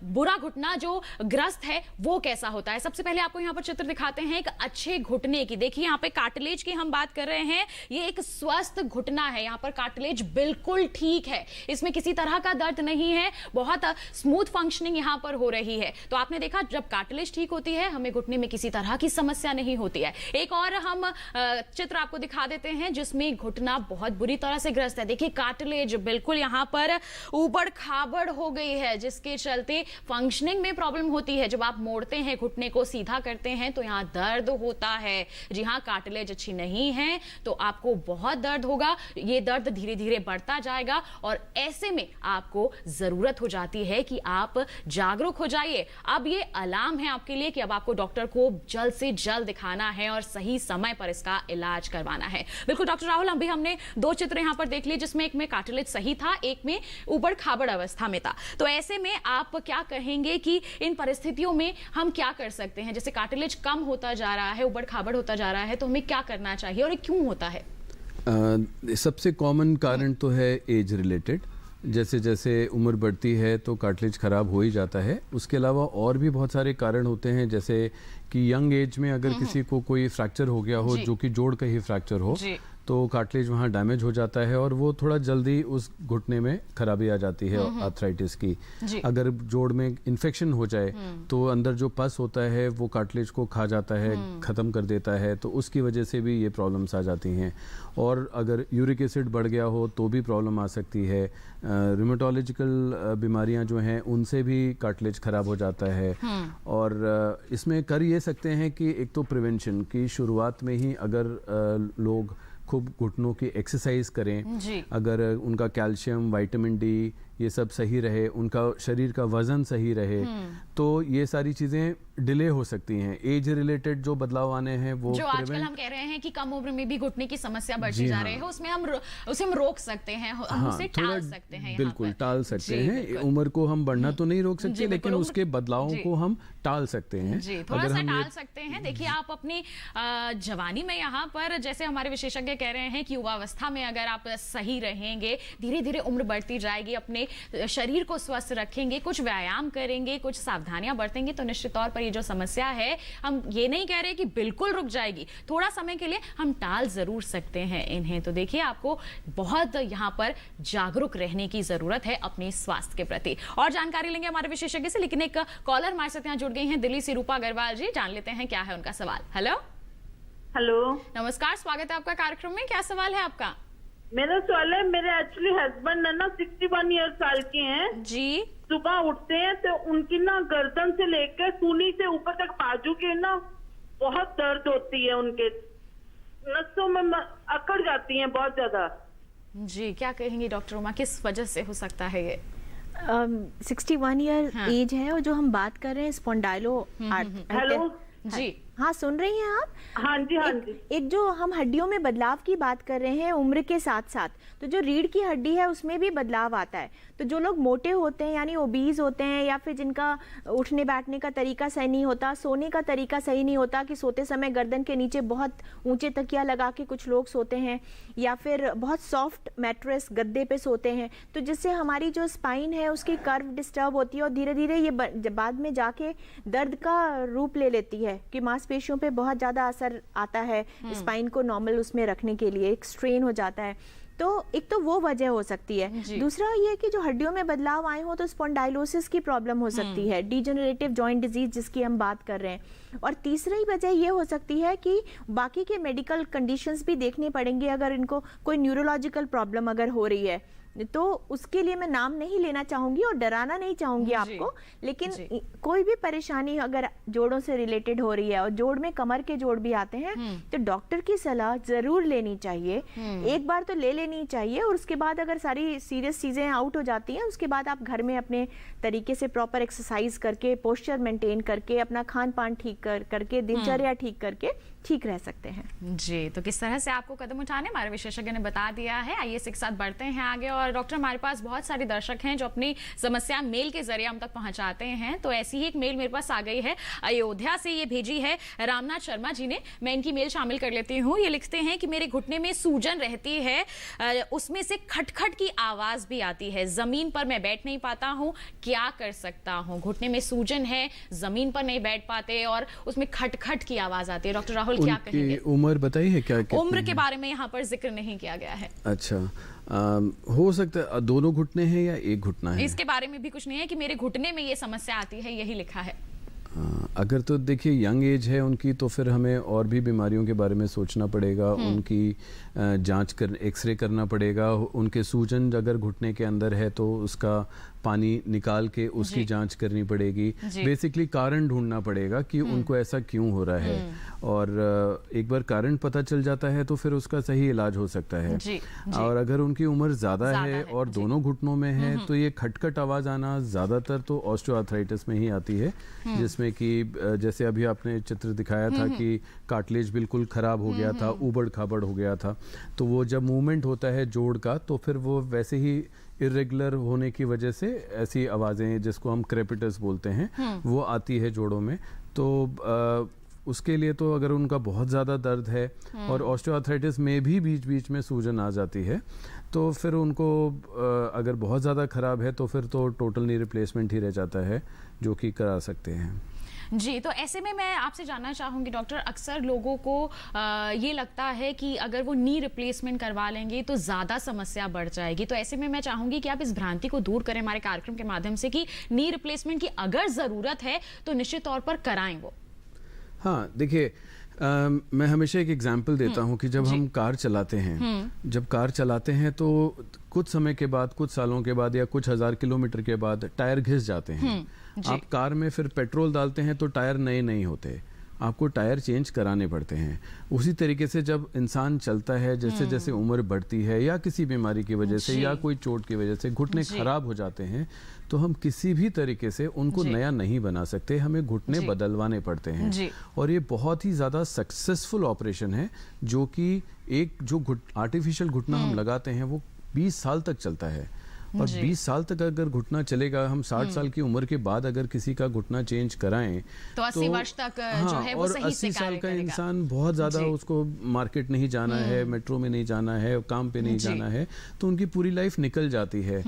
बुरा घुटना जो ग्रस्त है वो कैसा होता है। सबसे पहले आपको यहाँ पर चित्र दिखाते हैं एक अच्छे घुटने की। देखिए, यहाँ पे कार्टिलेज की हम बात कर रहे हैं, ये एक स्वस्थ घुटना है। यहाँ पर कार्टिलेज बिल्कुल ठीक है, इसमें किसी तरह का दर्द नहीं है, बहुत स्मूथ फंक्शनिंग यहाँ पर हो रही है। तो आपने देखा, जब कार्टिलेज ठीक होती है हमें घुटने में किसी तरह की समस्या नहीं होती है। एक और हम चित्र आपको दिखा देते हैं जिसमें घुटना बहुत बुरी तरह से ग्रस्त है। देखिए, कार्टिलेज बिल्कुल यहाँ पर ऊबड़ खाबड़ हो गई है, जिसके चलते फंक्शनिंग में प्रॉब्लम होती है। जब आप मोड़ते हैं, घुटने को सीधा करते हैं तो यहाँ दर्द होता है। जी हाँ, कार्टिलेज अच्छी नहीं है तो आपको बहुत दर्द होगा। ये दर्द धीरे धीरे बढ़ता जाएगा और ऐसे में आपको जरूरत हो जाती है कि आप जागरूक हो जाइए। अब ये अलार्म है आपके लिए कि अब आपको डॉक्टर को जल्द से जल्द दिखाना है और सही समय पर इसका इलाज करवाना है। बिल्कुल डॉक्टर राहुल, अभी हमने 2 चित्र यहां पर देख लिए, जिसमें एक में कार्टिलेज सही था, एक में ऊबड़ खाबड़ अवस्था में था। तो ऐसे में आप क्या कहेंगे कि इन परिस्थितियों में हम क्या कर सकते हैं? जैसे कार्टिलेज कम होता जा रहा है, ऊबड़ खाबड़ होता जा रहा है, तो हमें क्या करना चाहिए और क्यों होता है? सबसे कॉमन कारण तो है एज रिलेटेड। जैसे जैसे उम्र बढ़ती है तो कार्टिलेज ख़राब हो ही जाता है। उसके अलावा और भी बहुत सारे कारण होते हैं, जैसे कि यंग एज में अगर किसी को कोई फ्रैक्चर हो गया हो, जो कि जोड़ का ही फ्रैक्चर हो, तो कार्टिलेज वहाँ डैमेज हो जाता है और वो थोड़ा जल्दी उस घुटने में खराबी आ जाती है आर्थराइटिस की। अगर जोड़ में इन्फेक्शन हो जाए तो अंदर जो पस होता है वो कार्टिलेज को खा जाता है, ख़त्म कर देता है, तो उसकी वजह से भी ये प्रॉब्लम्स आ जाती हैं। और अगर यूरिक एसिड बढ़ गया हो तो भी प्रॉब्लम आ सकती है। रूमेटोलॉजिकल बीमारियां जो हैं उनसे भी कार्टिलेज ख़राब हो जाता है। और इसमें कर ये सकते हैं कि एक तो प्रिवेंशन की शुरुआत में ही अगर लोग खूब घुटनों की एक्सरसाइज करें, अगर उनका कैल्शियम, विटामिन डी ये सब सही रहे, उनका शरीर का वजन सही रहे, तो ये सारी चीज़ें डिले हो सकती हैं। एज रिलेटेड जो बदलाव आने हैं वो जो आजकल हम कह रहे हैं कि कम उम्र में भी घुटने की समस्या बढ़ती जा रही है, उसमें हम रोक सकते हैं, हम उसे टाल सकते हैं। बिल्कुल टाल सकते हैं। उम्र को हम बढ़ना तो नहीं रोक सकते, लेकिन उसके बदलावों को हम टाल सकते हैं। थोड़ा सा टाल सकते हैं। देखिए, आप अपनी जवानी में यहाँ पर, जैसे हमारे विशेषज्ञ कह रहे हैं कि युवावस्था में अगर आप सही रहेंगे, धीरे धीरे उम्र बढ़ती जाएगी, अपने शरीर को स्वस्थ रखेंगे, कुछ व्यायाम करेंगे, कुछ सावधानियां बरतेंगे, तो निश्चित तौर पर ये जो समस्या है, हम ये नहीं कह रहे कि बिल्कुल रुक जाएगी, थोड़ा समय के लिए हम टाल जरूर सकते हैं इन्हें। तो देखिए, आपको बहुत यहाँ पर जागरूक रहने की जरूरत है अपने स्वास्थ्य के प्रति। और जानकारी लेंगे हमारे विशेषज्ञ से, लेकिन एक कॉलर हमारे साथ यहाँ जुड़ गई हैं, दिल्ली से रूपा अग्रवाल जी। जान लेते हैं क्या है उनका सवाल। हेलो हेलो, नमस्कार, स्वागत है आपका कार्यक्रम में। क्या सवाल है आपका? मेरा सवाल है, मेरे एक्चुअली हस्बैंड है ना 61 ईयर साल के हैं जी। सुबह उठते हैं तो उनकी ना गर्दन से लेकर सूनी से ऊपर तक बाजू के ना बहुत दर्द होती है, उनके नसों में अकड़ जाती हैं बहुत ज्यादा। जी, क्या कहेंगी डॉक्टर उमा, किस वजह से हो सकता है ये? 61 ईयर एज है और जो हम बात कर रहे हैं स्पॉन्डाइलो। हेलो जी, हाँ सुन रही हैं आप? हाँ जी, हाँ जी। एक जो हम हड्डियों में बदलाव की बात कर रहे हैं उम्र के साथ साथ, तो जो रीढ़ की हड्डी है उसमें भी बदलाव आता है। तो जो लोग मोटे होते हैं, यानी ओबीज होते हैं, या फिर जिनका उठने बैठने का तरीका सही नहीं होता, सोने का तरीका सही नहीं होता, कि सोते समय गर्दन के नीचे बहुत ऊंचे तकिया लगा के कुछ लोग सोते हैं, या फिर बहुत सॉफ्ट मैट्रेस गद्दे पे सोते हैं, तो जिससे हमारी जो स्पाइन है उसकी कर्व डिस्टर्ब होती है और धीरे धीरे ये बाद में जाके दर्द का रूप ले लेती है, कि मांसपेशियों पे बहुत ज़्यादा असर आता है स्पाइन को नॉर्मल उसमें रखने के लिए, एक स्ट्रेन हो जाता है। तो एक तो वो वजह हो सकती है। दूसरा ये कि जो हड्डियों में बदलाव आए हो तो स्पॉन्डाइलोसिस की प्रॉब्लम हो सकती है, डिजेनरेटिव जॉइंट डिजीज जिसकी हम बात कर रहे हैं। और तीसरी वजह ये हो सकती है कि बाकी के मेडिकल कंडीशंस भी देखने पड़ेंगे। अगर इनको कोई न्यूरोलॉजिकल प्रॉब्लम अगर हो रही है तो उसके लिए मैं नाम नहीं लेना चाहूंगी और डराना नहीं चाहूंगी आपको, लेकिन कोई भी परेशानी अगर जोड़ों से रिलेटेड हो रही है, और जोड़ में कमर के जोड़ भी आते हैं, तो डॉक्टर की सलाह जरूर लेनी चाहिए। एक बार तो ले लेनी चाहिए, और उसके बाद अगर सारी सीरियस चीजें आउट हो जाती हैं, उसके बाद आप घर में अपने तरीके से प्रॉपर एक्सरसाइज करके, पोस्चर मेंटेन करके, अपना खान पान ठीक करके, दिनचर्या ठीक करके ठीक रह सकते हैं। जी, तो किस तरह से आपको कदम उठाने हमारे विशेषज्ञ ने बता दिया है। आइए इसके साथ बढ़ते हैं आगे। और डॉक्टर, हमारे पास बहुत सारे दर्शक हैं जो अपनी समस्या मेल के जरिए हम तक पहुंचाते हैं। तो ऐसी ही एक मेल मेरे पास आ गई है, अयोध्या से ये भेजी है रामनाथ शर्मा जी ने। मैं इनकी मेल शामिल कर लेती हूँ। ये लिखते हैं कि मेरे घुटने में सूजन रहती है, उसमें से खटखट की आवाज भी आती है, जमीन पर मैं बैठ नहीं पाता हूँ, क्या कर सकता हूँ? घुटने में सूजन है, जमीन पर नहीं बैठ पाते और उसमें खटखट की आवाज आती है। डॉक्टर राहुल, क्या कहेंगे? उम्र बताई है क्या? उम्र के बारे में यहाँ पर जिक्र नहीं किया गया है। अच्छा, हो सकता है दोनों घुटने हैं या एक घुटना है? इसके बारे में भी कुछ नहीं है कि मेरे घुटने में ये समस्या आती है, यही लिखा है। अगर तो देखिए यंग एज है उनकी, तो फिर हमें और भी बीमारियों के बारे में सोचना पड़ेगा। उनकी जांच एक्सरे करना पड़ेगा। उनके सूजन अगर घुटने के अंदर है तो उसका पानी निकाल के उसकी जांच करनी पड़ेगी। बेसिकली कारण ढूंढना पड़ेगा कि उनको ऐसा क्यों हो रहा है, और एक बार कारण पता चल जाता है तो फिर उसका सही इलाज हो सकता है। और अगर उनकी उम्र ज़्यादा है और दोनों घुटनों में है तो ये खटखट आवाज़ आना ज़्यादातर तो ऑस्टियोआर्थराइटिस में ही आती है, जिसमें कि जैसे अभी आपने चित्र दिखाया था कि कार्टिलेज बिल्कुल ख़राब हो गया था, उबड़ खाबड़ हो गया था, तो वो जब मूवमेंट होता है जोड़ का तो फिर वो वैसे ही इरेगुलर होने की वजह से ऐसी आवाज़ें, जिसको हम क्रेपिटस बोलते हैं, वो आती है जोड़ों में। तो उसके लिए तो अगर उनका बहुत ज़्यादा दर्द है और ऑस्टियोआर्थराइटिस में भी बीच बीच में सूजन आ जाती है, तो फिर उनको अगर बहुत ज़्यादा ख़राब है तो फिर तो टोटल नी रिप्लेसमेंट ही रह जाता है, जो कि करा सकते हैं। जी, तो ऐसे में मैं आपसे जानना चाहूँगी डॉक्टर, अक्सर लोगों को ये लगता है कि अगर वो नी रिप्लेसमेंट करवा लेंगे तो ज़्यादा समस्या बढ़ जाएगी, तो ऐसे में मैं चाहूँगी कि आप इस भ्रांति को दूर करें हमारे कार्यक्रम के माध्यम से कि नी रिप्लेसमेंट की अगर ज़रूरत है तो निश्चित तौर पर कराएं वो। हाँ, देखिए, मैं हमेशा एक एग्जाम्पल देता हूँ कि जब हम कार चलाते हैं, जब कार चलाते हैं तो कुछ समय के बाद, कुछ सालों के बाद या कुछ 1000 किलोमीटर के बाद टायर घिस जाते हैं। आप कार में फिर पेट्रोल डालते हैं तो टायर नए नहीं होते, आपको टायर चेंज कराने पड़ते हैं। उसी तरीके से जब इंसान चलता है, जैसे जैसे उम्र बढ़ती है या किसी बीमारी की वजह से या कोई चोट की वजह से घुटने खराब हो जाते हैं, तो हम किसी भी तरीके से उनको नया नहीं बना सकते, हमें घुटने बदलवाने पड़ते हैं। और ये बहुत ही ज़्यादा सक्सेसफुल ऑपरेशन है, जो कि एक जो आर्टिफिशियल घुटना हम लगाते हैं वो 20 साल तक चलता है। और 20 साल तक अगर घुटना चलेगा, हम 60 साल की उम्र के बाद अगर किसी का घुटना चेंज कराएं तो 80 वर्ष तक जो है वो सही से 80 साल का इंसान बहुत ज़्यादा, उसको मार्केट नहीं जाना है, मेट्रो में नहीं जाना है, काम पे नहीं जाना है, तो उनकी पूरी लाइफ निकल जाती है।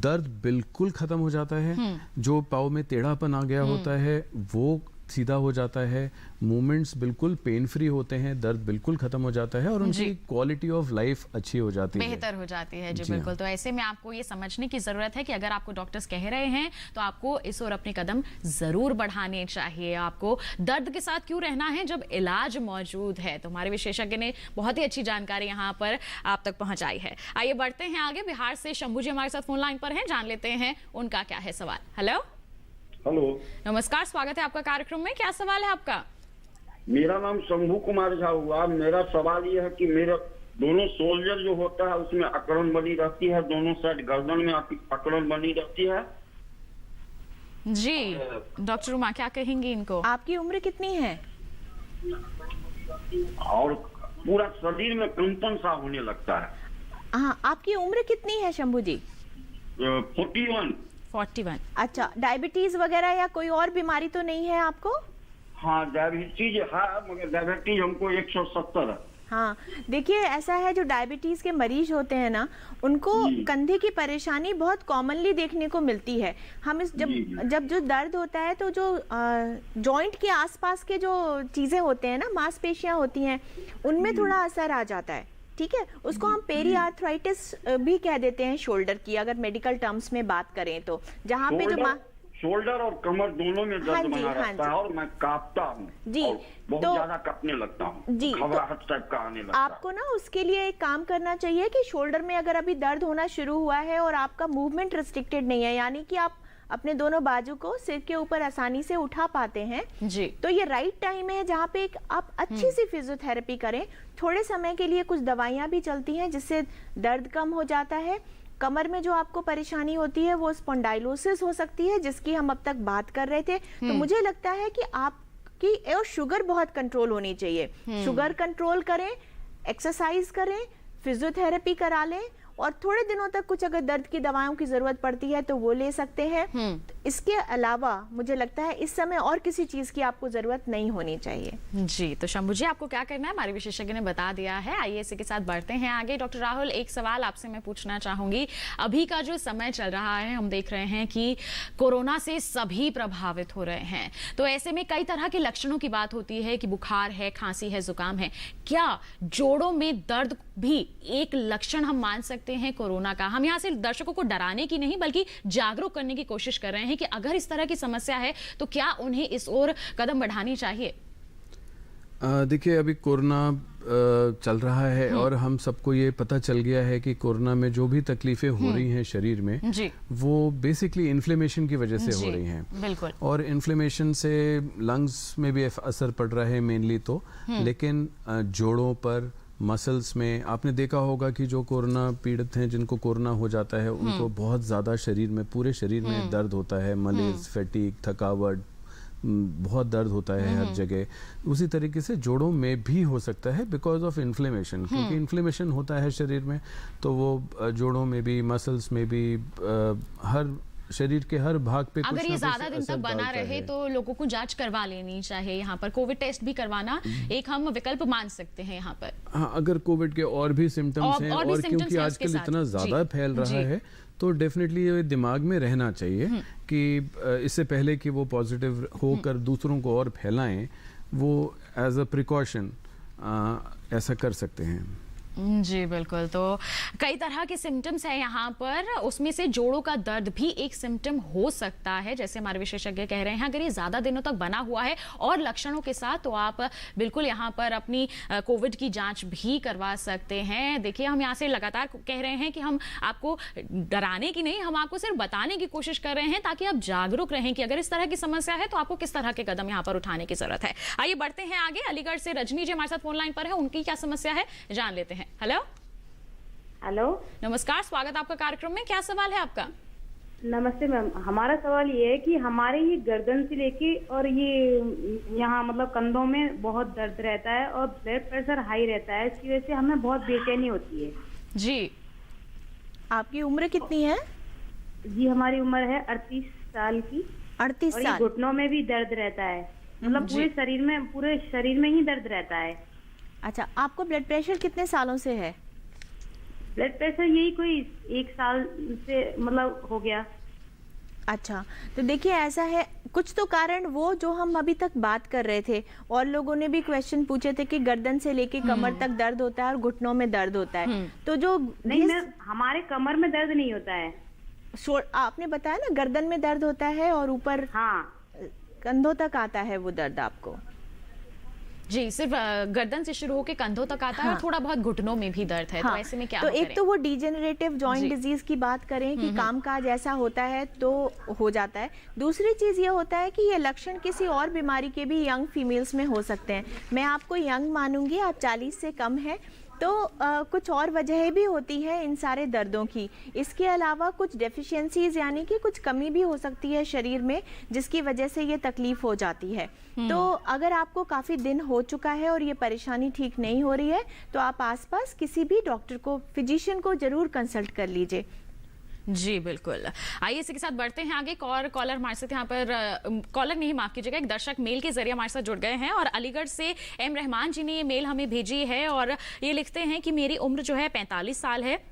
दर्द बिल्कुल खत्म हो जाता है, जो पाँव में टेढ़ापन आ गया होता है वो सीधा हो जाता है, मूवमेंट्स बिल्कुल पेन फ्री होते हैं, दर्द बिल्कुल खत्म हो जाता है और उनकी क्वालिटी ऑफ लाइफ अच्छी हो जाती है, बेहतर हो जाती है। जी बिल्कुल। तो ऐसे में आपको ये समझने की जरूरत है कि अगर आपको डॉक्टर्स कह रहे हैं तो आपको इस ओर अपने कदम जरूर बढ़ाने चाहिए। आपको दर्द के साथ क्यों रहना है जब इलाज मौजूद है। तो हमारे विशेषज्ञ ने बहुत ही अच्छी जानकारी यहाँ पर आप तक पहुंचाई है। आइए बढ़ते हैं आगे। बिहार से शंभू जी हमारे साथ फोन लाइन पर हैं, जान लेते हैं उनका क्या है सवाल। हेलो, नमस्कार, स्वागत है आपका कार्यक्रम में। क्या सवाल है आपका? मेरा नाम शंभू कुमार झा हुआ। मेरा सवाल ये है कि मेरा दोनों शोल्डर जो होता है उसमें अकड़न बनी रहती है, दोनों साइड गर्दन में अकड़न बनी रहती है। जी डॉक्टर उमा क्या कहेंगी इनको? आपकी उम्र कितनी है? और पूरा शरीर में कंपन सा होने लगता है। हाँ, आपकी उम्र कितनी है शंभू जी? 41। अच्छा, डायबिटीज वगैरह या कोई और बीमारी तो नहीं है आपको? हाँ, डायबिटीज है, मगर डायबिटीज हमको 170 है। हाँ, देखिए ऐसा है, जो डायबिटीज के मरीज होते हैं ना, उनको कंधे की परेशानी बहुत कॉमनली देखने को मिलती है। हम इस जब जो दर्द होता है तो जो जॉइंट के आसपास के जो चीजें होते हैं ना, मांसपेशियां होती हैं, उनमें थोड़ा असर आ जाता है। ठीक है, उसको हम पेरी आर्थराइटिस भी कह देते हैं शोल्डर की, अगर मेडिकल टर्म्स में बात करें तो। जहाँ पे जो शोल्डर और कमर दोनों में दर्द बना रहता है और मैं कांपता हूँ जी, बहुत ज्यादा कांपने लगता हूँ जी, घबराहट टाइप का आने लगता है। आपको ना उसके लिए एक काम करना चाहिए कि शोल्डर में अगर अभी दर्द होना शुरू हुआ है और आपका मूवमेंट रिस्ट्रिक्टेड नहीं है, यानी कि आप अपने दोनों बाजू को सिर के ऊपर आसानी से उठा पाते हैं जी, तो ये राइट टाइम है जहाँ पे आप अच्छी सी फिजियोथेरेपी करें। थोड़े समय के लिए कुछ दवाइयाँ भी चलती हैं जिससे दर्द कम हो जाता है। कमर में जो आपको परेशानी होती है वो स्पॉन्डाइलोसिस हो सकती है, जिसकी हम अब तक बात कर रहे थे। तो मुझे लगता है कि आपकी शुगर बहुत कंट्रोल होनी चाहिए। शुगर कंट्रोल करें, एक्सरसाइज करें, फिजियोथेरेपी करा लें और थोड़े दिनों तक कुछ अगर दर्द की दवाओं की जरूरत पड़ती है तो वो ले सकते हैं। इसके अलावा मुझे लगता है इस समय और किसी चीज की आपको जरूरत नहीं होनी चाहिए। जी, तो शंभू जी आपको क्या करना है हमारे विशेषज्ञ ने बता दिया है। आइए इसी के साथ बढ़ते हैं आगे। डॉक्टर राहुल, एक सवाल आपसे मैं पूछना चाहूंगी। अभी का जो समय चल रहा है, हम देख रहे हैं कि कोरोना से सभी प्रभावित हो रहे हैं, तो ऐसे में कई तरह के लक्षणों की बात होती है कि बुखार है, खांसी है, जुकाम है। क्या जोड़ों में दर्द भी एक लक्षण हम मान सकते हैं कोरोना का? हम यहाँ से दर्शकों को डराने की नहीं बल्कि जागरूक करने की कोशिश कर रहे हैं कि अगर इस तरह की समस्या है तो क्या उन्हें इस ओर कदम बढ़ानी चाहिए। देखिए, अभी कोरोना चल रहा है और हम सबको ये पता चल गया है कि कोरोना में जो भी तकलीफें हो रही हैं शरीर में वो बेसिकली इन्फ्लेमेशन की वजह से हो रही हैं। बिल्कुल। और इन्फ्लेमेशन से लंग्स में भी असर पड़ रहा है मेनली तो, लेकिन जोड़ों पर, मसल्स में आपने देखा होगा कि जो कोरोना पीड़ित हैं, जिनको कोरोना हो जाता है, उनको बहुत ज़्यादा शरीर में, पूरे शरीर में दर्द होता है, मलेज, फैटीग, थकावट, बहुत दर्द होता है हर जगह। उसी तरीके से जोड़ों में भी हो सकता है बिकॉज ऑफ इन्फ्लेमेशन, क्योंकि इन्फ्लेमेशन होता है शरीर में तो वो जोड़ों में भी, मसल्स में भी, हर शरीर के हर भाग पे अगर ये ज्यादा दिन तक बना रहे तो लोगों को जांच करवा लेनी चाहिए। यहाँ पर कोविड टेस्ट भी करवाना एक हम विकल्प मान सकते हैं यहाँ पर। हाँ, अगर कोविड के और भी सिम्टम्स हैं और क्योंकि आजकल इतना ज्यादा फैल रहा है तो डेफिनेटली ये दिमाग में रहना चाहिए कि इससे पहले कि वो पॉजिटिव होकर दूसरों को और फैलाएं, वो एज अ प्रिकॉशन ऐसा कर सकते हैं। जी बिल्कुल। तो कई तरह के सिम्टम्स हैं यहाँ पर, उसमें से जोड़ों का दर्द भी एक सिम्टम हो सकता है, जैसे हमारे विशेषज्ञ कह रहे हैं। अगर ये ज़्यादा दिनों तक बना हुआ है और लक्षणों के साथ, तो आप बिल्कुल यहाँ पर अपनी कोविड की जांच भी करवा सकते हैं। देखिए, हम यहाँ से लगातार कह रहे हैं कि हम आपको डराने की नहीं, हम आपको सिर्फ बताने की कोशिश कर रहे हैं ताकि आप जागरूक रहें कि अगर इस तरह की समस्या है तो आपको किस तरह के कदम यहाँ पर उठाने की जरूरत है। आइए बढ़ते हैं आगे। अलीगढ़ से रजनी जी हमारे साथ फोन लाइन पर है, उनकी क्या समस्या है जान लेते हैं। हेलो हेलो, नमस्कार, स्वागत आपका कार्यक्रम में। क्या सवाल है आपका? नमस्ते मैम, हमारा सवाल ये है कि हमारे ये गर्दन से लेके और ये यहाँ मतलब कंधों में बहुत दर्द रहता है और ब्लड प्रेशर हाई रहता है, इसकी वजह से हमें बहुत बेचैनी होती है। जी, आपकी उम्र कितनी है? जी हमारी उम्र है 38 साल की। 38 साल। घुटनों में भी दर्द रहता है, मतलब पूरे शरीर में ही दर्द रहता है। अच्छा, आपको ब्लड प्रेशर कितने सालों से है? ब्लड प्रेशर यही कोई 1 साल से मतलब हो गया। अच्छा, तो देखिए ऐसा है, कुछ तो कारण वो जो हम अभी तक बात कर रहे थे, और लोगों ने भी क्वेश्चन पूछे थे कि गर्दन से लेके कमर तक दर्द होता है और घुटनों में दर्द होता है। तो जो नहीं मैम, हमारे कमर में दर्द नहीं होता है। आपने बताया ना गर्दन में दर्द होता है और ऊपर कंधों तक आता है वो दर्द आपको। जी, सिर्फ गर्दन से शुरू होकर कंधों तक आता है और थोड़ा बहुत घुटनों में भी दर्द है। तो ऐसे में क्या तो एक तो वो डिजेनरेटिव जॉइंट डिजीज की बात करें कि कामकाज ऐसा होता है तो हो जाता है। दूसरी चीज ये होता है कि ये लक्षण किसी और बीमारी के भी यंग फीमेल्स में हो सकते हैं। मैं आपको यंग मानूंगी, आप 40 से कम है, तो कुछ और वजह भी होती है इन सारे दर्दों की। इसके अलावा कुछ डेफिशिएंसीज यानी कि कुछ कमी भी हो सकती है शरीर में, जिसकी वजह से ये तकलीफ हो जाती है। तो अगर आपको काफ़ी दिन हो चुका है और ये परेशानी ठीक नहीं हो रही है, तो आप आसपास किसी भी डॉक्टर को, फिजिशियन को ज़रूर कंसल्ट कर लीजिए। जी बिल्कुल। आइए इसी के साथ बढ़ते हैं आगे। और कॉलर हमारे साथ यहाँ पर, कॉलर नहीं माफ कीजिएगा, एक दर्शक मेल के जरिए हमारे साथ जुड़ गए हैं और अलीगढ़ से एम रहमान जी ने ये मेल हमें भेजी है और ये लिखते हैं कि मेरी उम्र जो है 45 साल है,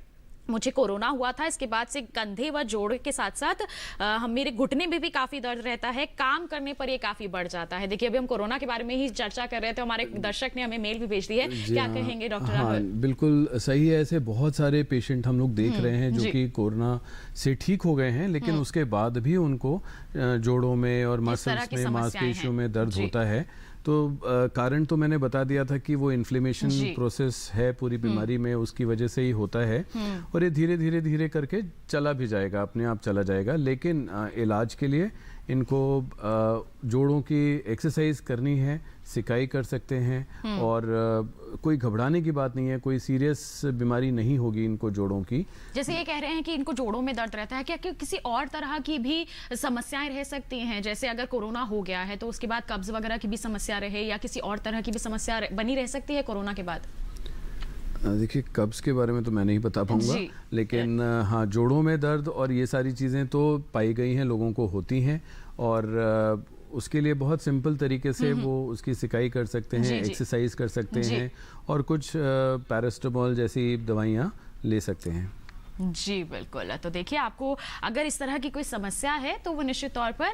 मुझे कोरोना हुआ था, इसके बाद से कंधे व जोड़ के साथ साथ मेरे घुटने में भी काफी दर्द रहता है, काम करने पर ये काफी बढ़ जाता है। देखिए, अभी हम कोरोना के बारे में ही चर्चा कर रहे थे, हमारे दर्शक ने हमें मेल भी भेज दी है। क्या कहेंगे डॉक्टर? हाँ, बिल्कुल सही है। ऐसे बहुत सारे पेशेंट हम लोग देख रहे हैं जो कि कोरोना से ठीक हो गए हैं, लेकिन उसके बाद भी उनको जोड़ों में और मसल्स में, मांसपेशियों में दर्द होता है। तो कारण तो मैंने बता दिया था कि वो इन्फ्लेमेशन प्रोसेस है पूरी बीमारी में, उसकी वजह से ही होता है और ये धीरे धीरे धीरे करके चला भी जाएगा, अपने आप चला जाएगा। लेकिन इलाज के लिए इनको जोड़ों की एक्सरसाइज करनी है, सिकाई कर सकते हैं और कोई घबराने की बात नहीं है, कोई सीरियस बीमारी नहीं होगी इनको जोड़ों की। जैसे ये कह रहे हैं कि इनको जोड़ों में दर्द रहता है, क्या किसी और तरह की भी समस्याएं रह सकती हैं? जैसे अगर कोरोना हो गया है तो उसके बाद कब्ज वगैरह की भी समस्या रहे, या किसी और तरह की भी समस्या बनी रह सकती है कोरोना के बाद? देखिए, कब्ज के बारे में तो मैं नहीं बता पाऊंगा, लेकिन हाँ, जोड़ों में दर्द और ये सारी चीज़ें तो पाई गई हैं, लोगों को होती हैं और उसके लिए बहुत सिंपल तरीके से वो उसकी सिकाई कर सकते हैं, एक्सरसाइज कर सकते हैं और कुछ पैरास्टामोल जैसी दवाइयाँ ले सकते हैं। जी बिल्कुल। तो देखिए, आपको अगर इस तरह की कोई समस्या है तो वो निश्चित तौर पर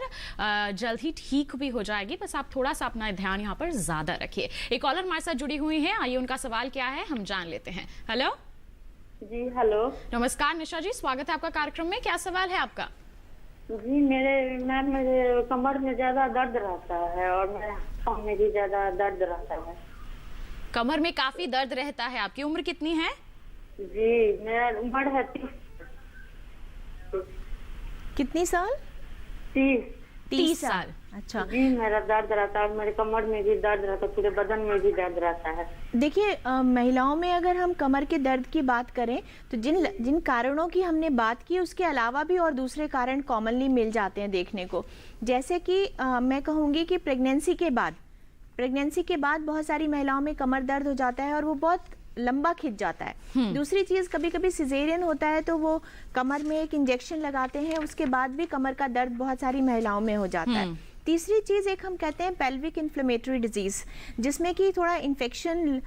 जल्द ही ठीक भी हो जाएगी, बस आप थोड़ा सा अपना ध्यान यहाँ पर ज्यादा रखिए। एक कॉलर हमारे साथ जुड़ी हुई है, आइए उनका सवाल क्या है हम जान लेते हैं। हेलो जी, हेलो, नमस्कार निशा जी, स्वागत है आपका कार्यक्रम में। क्या सवाल है आपका? जी, मेरे कमर में ज्यादा दर्द रहता है और मेरे हाथों में भी ज्यादा दर्द रहता है। कमर में काफी दर्द रहता है। आपकी उम्र कितनी है? जी, मेरा उम्र है 30। कितनी साल? 30 साल। अच्छा जी, मेरा दर्द रहता है, मेरे कमर में भी दर्द रहता है, पूरे बदन में भी दर्द रहता है। देखिए, महिलाओं में अगर हम कमर के दर्द की बात करें तो जिन कारणों की हमने बात की उसके अलावा भी और दूसरे कारण कॉमनली मिल जाते हैं देखने को। जैसे कि मैं कहूँगी कि प्रेगनेंसी के बाद बहुत सारी महिलाओं में कमर दर्द हो जाता है और वो बहुत लंबा खिंच जाता है। दूसरी चीज, कभी कभी सिजेरियन होता है तो वो कमर में एक इंजेक्शन लगाते हैं, उसके बाद भी कमर का दर्द बहुत सारी महिलाओं में हो जाता है। तीसरी चीज़ एक हम कहते हैं पेल्विक इन्फ्लेमेटरी डिजीज़, जिसमें कि थोड़ा इन्फेक्शन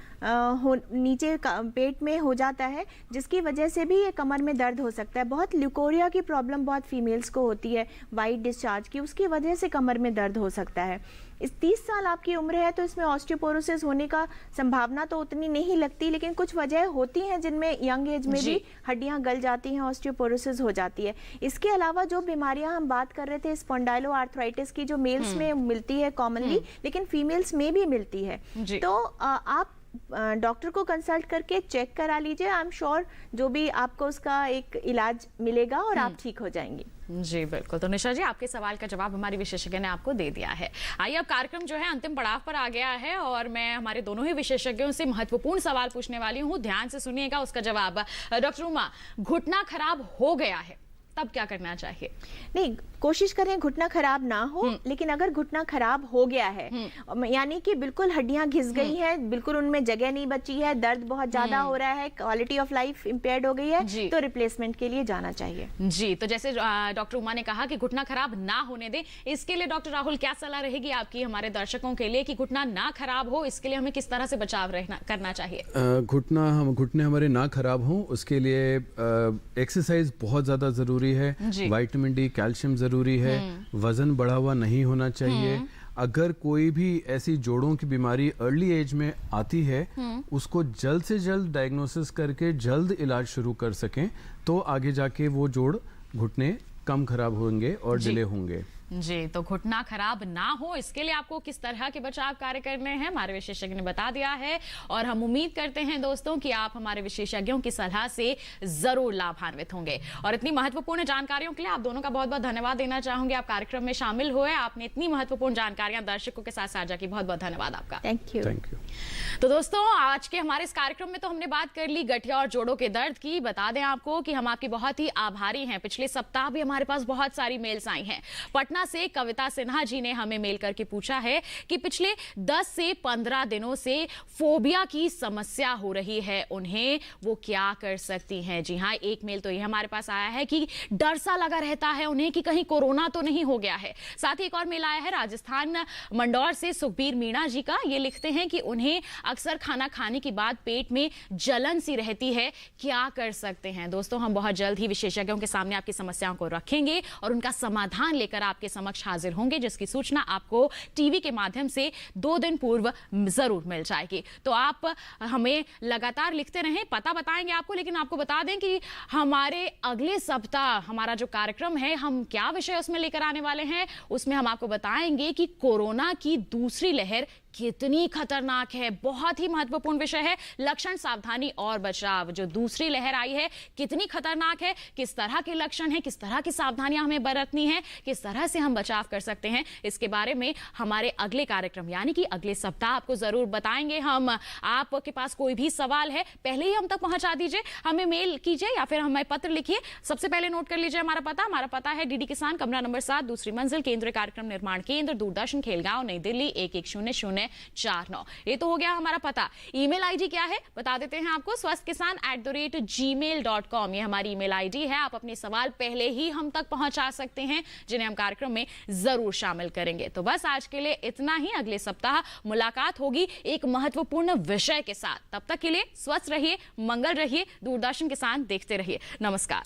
नीचे पेट में हो जाता है, जिसकी वजह से भी ये कमर में दर्द हो सकता है। बहुत ल्यूकोरिया की प्रॉब्लम बहुत फीमेल्स को होती है, वाइट डिस्चार्ज की, उसकी वजह से कमर में दर्द हो सकता है। इस 30 साल आपकी उम्र है तो इसमें ऑस्टियोपोरोसिस होने का संभावना तो उतनी नहीं लगती, लेकिन कुछ वजह होती हैं जिनमें यंग एज में भी हड्डियां गल जाती हैं, ऑस्टियोपोरोसिस हो जाती है। इसके अलावा जो बीमारियां हम बात कर रहे थे स्पॉन्डाइलोआर्थराइटिस की, जो मेल्स में मिलती है कॉमनली, लेकिन फीमेल्स में भी मिलती है, तो आप डॉक्टर को कंसल्ट करके चेक करा लीजिए। आई एम श्योर जो भी आपको उसका एक इलाज मिलेगा और आप ठीक हो जाएंगे। जी बिल्कुल। तो निशा जी, आपके सवाल का जवाब हमारी विशेषज्ञ ने आपको दे दिया है। आइए, अब कार्यक्रम जो है अंतिम पड़ाव पर आ गया है और मैं हमारे दोनों ही विशेषज्ञों से महत्वपूर्ण सवाल पूछने वाली हूँ। ध्यान से सुनिएगा उसका जवाब। डॉक्टर उमा, घुटना खराब हो गया है तब क्या करना चाहिए? नहीं, कोशिश करें घुटना खराब ना हो, लेकिन अगर घुटना खराब हो गया है, यानी कि बिल्कुल हड्डियां घिस गई हैं, बिल्कुल उनमें जगह नहीं बची है, दर्द बहुत ज्यादा हो रहा है, क्वालिटी ऑफ लाइफ इम्पेयर्ड हो गई है, तो रिप्लेसमेंट के लिए जाना चाहिए। जी, तो जैसे डॉक्टर उमा ने कहा कि घुटना खराब ना होने दें, इसके लिए डॉक्टर राहुल क्या सलाह रहेगी आपकी हमारे दर्शकों के लिए कि घुटना ना खराब हो, इसके लिए हमें किस तरह से बचाव करना चाहिए? घुटने हमारे ना खराब हो, उसके लिए एक्सरसाइज बहुत ज्यादा जरूरी है, विटामिन डी, कैल्शियम जरूरी है, वजन बढ़ा हुआ नहीं होना चाहिए। अगर कोई भी ऐसी जोड़ों की बीमारी अर्ली एज में आती है, उसको जल्द से जल्द डायग्नोसिस करके जल्द इलाज शुरू कर सकें, तो आगे जाके वो जोड़ घुटने कम खराब होंगे और डिले होंगे। जी, तो घुटना खराब ना हो इसके लिए आपको किस तरह के बचाव कार्य करने हैं हमारे विशेषज्ञ ने बता दिया है, और हम उम्मीद करते हैं दोस्तों कि आप हमारे विशेषज्ञों की सलाह से जरूर लाभान्वित होंगे। और इतनी महत्वपूर्ण जानकारियों के लिए आप दोनों का बहुत बहुत धन्यवाद देना चाहूंगी। आप कार्यक्रम में शामिल हुए, आपने इतनी महत्वपूर्ण जानकारियां दर्शकों के साथ साझा की, बहुत बहुत धन्यवाद आपका। Thank you. तो दोस्तों, आज के हमारे इस कार्यक्रम में तो हमने बात कर ली गठिया और जोड़ों के दर्द की। बता दें आपको कि हम आपके बहुत ही आभारी हैं। पिछले सप्ताह भी हमारे पास बहुत सारी मेल्स आई हैं। पटना से कविता सिन्हा जी ने हमें मेल करके पूछा है कि पिछले 10 से 15 दिनों से फोबिया की समस्या हो रही है उन्हें, वो क्या कर सकती हैं? जी हाँ, एक मेल तो ये हमारे पास आया है कि डर सा लगा रहता है उन्हें कि कहीं कोरोना तो नहीं हो गया है। साथ ही एक और मेल आया है राजस्थान मंदौर से सुखबीर मीणा जी का। ये लिखते हैं कि उन्हें अक्सर खाना खाने के बाद पेट में जलन सी रहती है, क्या कर सकते हैं? दोस्तों, हम बहुत जल्द ही विशेषज्ञों के सामने आपकी समस्याओं को रखेंगे और उनका समाधान लेकर आपके समक्ष हाजिर होंगे, जिसकी सूचना आपको टीवी के माध्यम से 2 दिन पूर्व जरूर मिल जाएगी। तो आप हमें लगातार लिखते रहें, पता बताएंगे आपको। लेकिन आपको बता दें कि हमारे अगले सप्ताह हमारा जो कार्यक्रम है, हम क्या विषय उसमें लेकर आने वाले हैं, उसमें हम आपको बताएंगे कि कोरोना की दूसरी लहर कितनी खतरनाक है। बहुत ही महत्वपूर्ण विषय है, लक्षण, सावधानी और बचाव। जो दूसरी लहर आई है कितनी खतरनाक है, किस तरह के लक्षण हैं, किस तरह की सावधानियां हमें बरतनी है, किस तरह से हम बचाव कर सकते हैं, इसके बारे में हमारे अगले कार्यक्रम यानी कि अगले सप्ताह आपको जरूर बताएंगे हम। आपके पास कोई भी सवाल है, पहले ही हम तक पहुंचा दीजिए, हमें मेल कीजिए या फिर हमें पत्र लिखिए। सबसे पहले नोट कर लीजिए हमारा पता है डीडी किसान, कमरा नंबर 7, दूसरी मंजिल, केंद्रीय कार्यक्रम निर्माण केंद्र, दूरदर्शन, खेलगांव, नई दिल्ली 110049। ये तो हो गया हमारा पता। ईमेल आईडी क्या है बता देते हैं आपको, swasthkisan@gmail.com। ये हमारी ईमेल आईडी है। आप अपने सवाल पहले ही हम तक पहुंचा सकते हैं, जिन्हें हम कार्यक्रम में जरूर शामिल करेंगे। तो बस आज के लिए इतना ही। अगले सप्ताह मुलाकात होगी एक महत्वपूर्ण विषय के साथ। तब तक के लिए स्वस्थ रहिए, मंगल रहिए, दूरदर्शन किसान देखते रहिए। नमस्कार।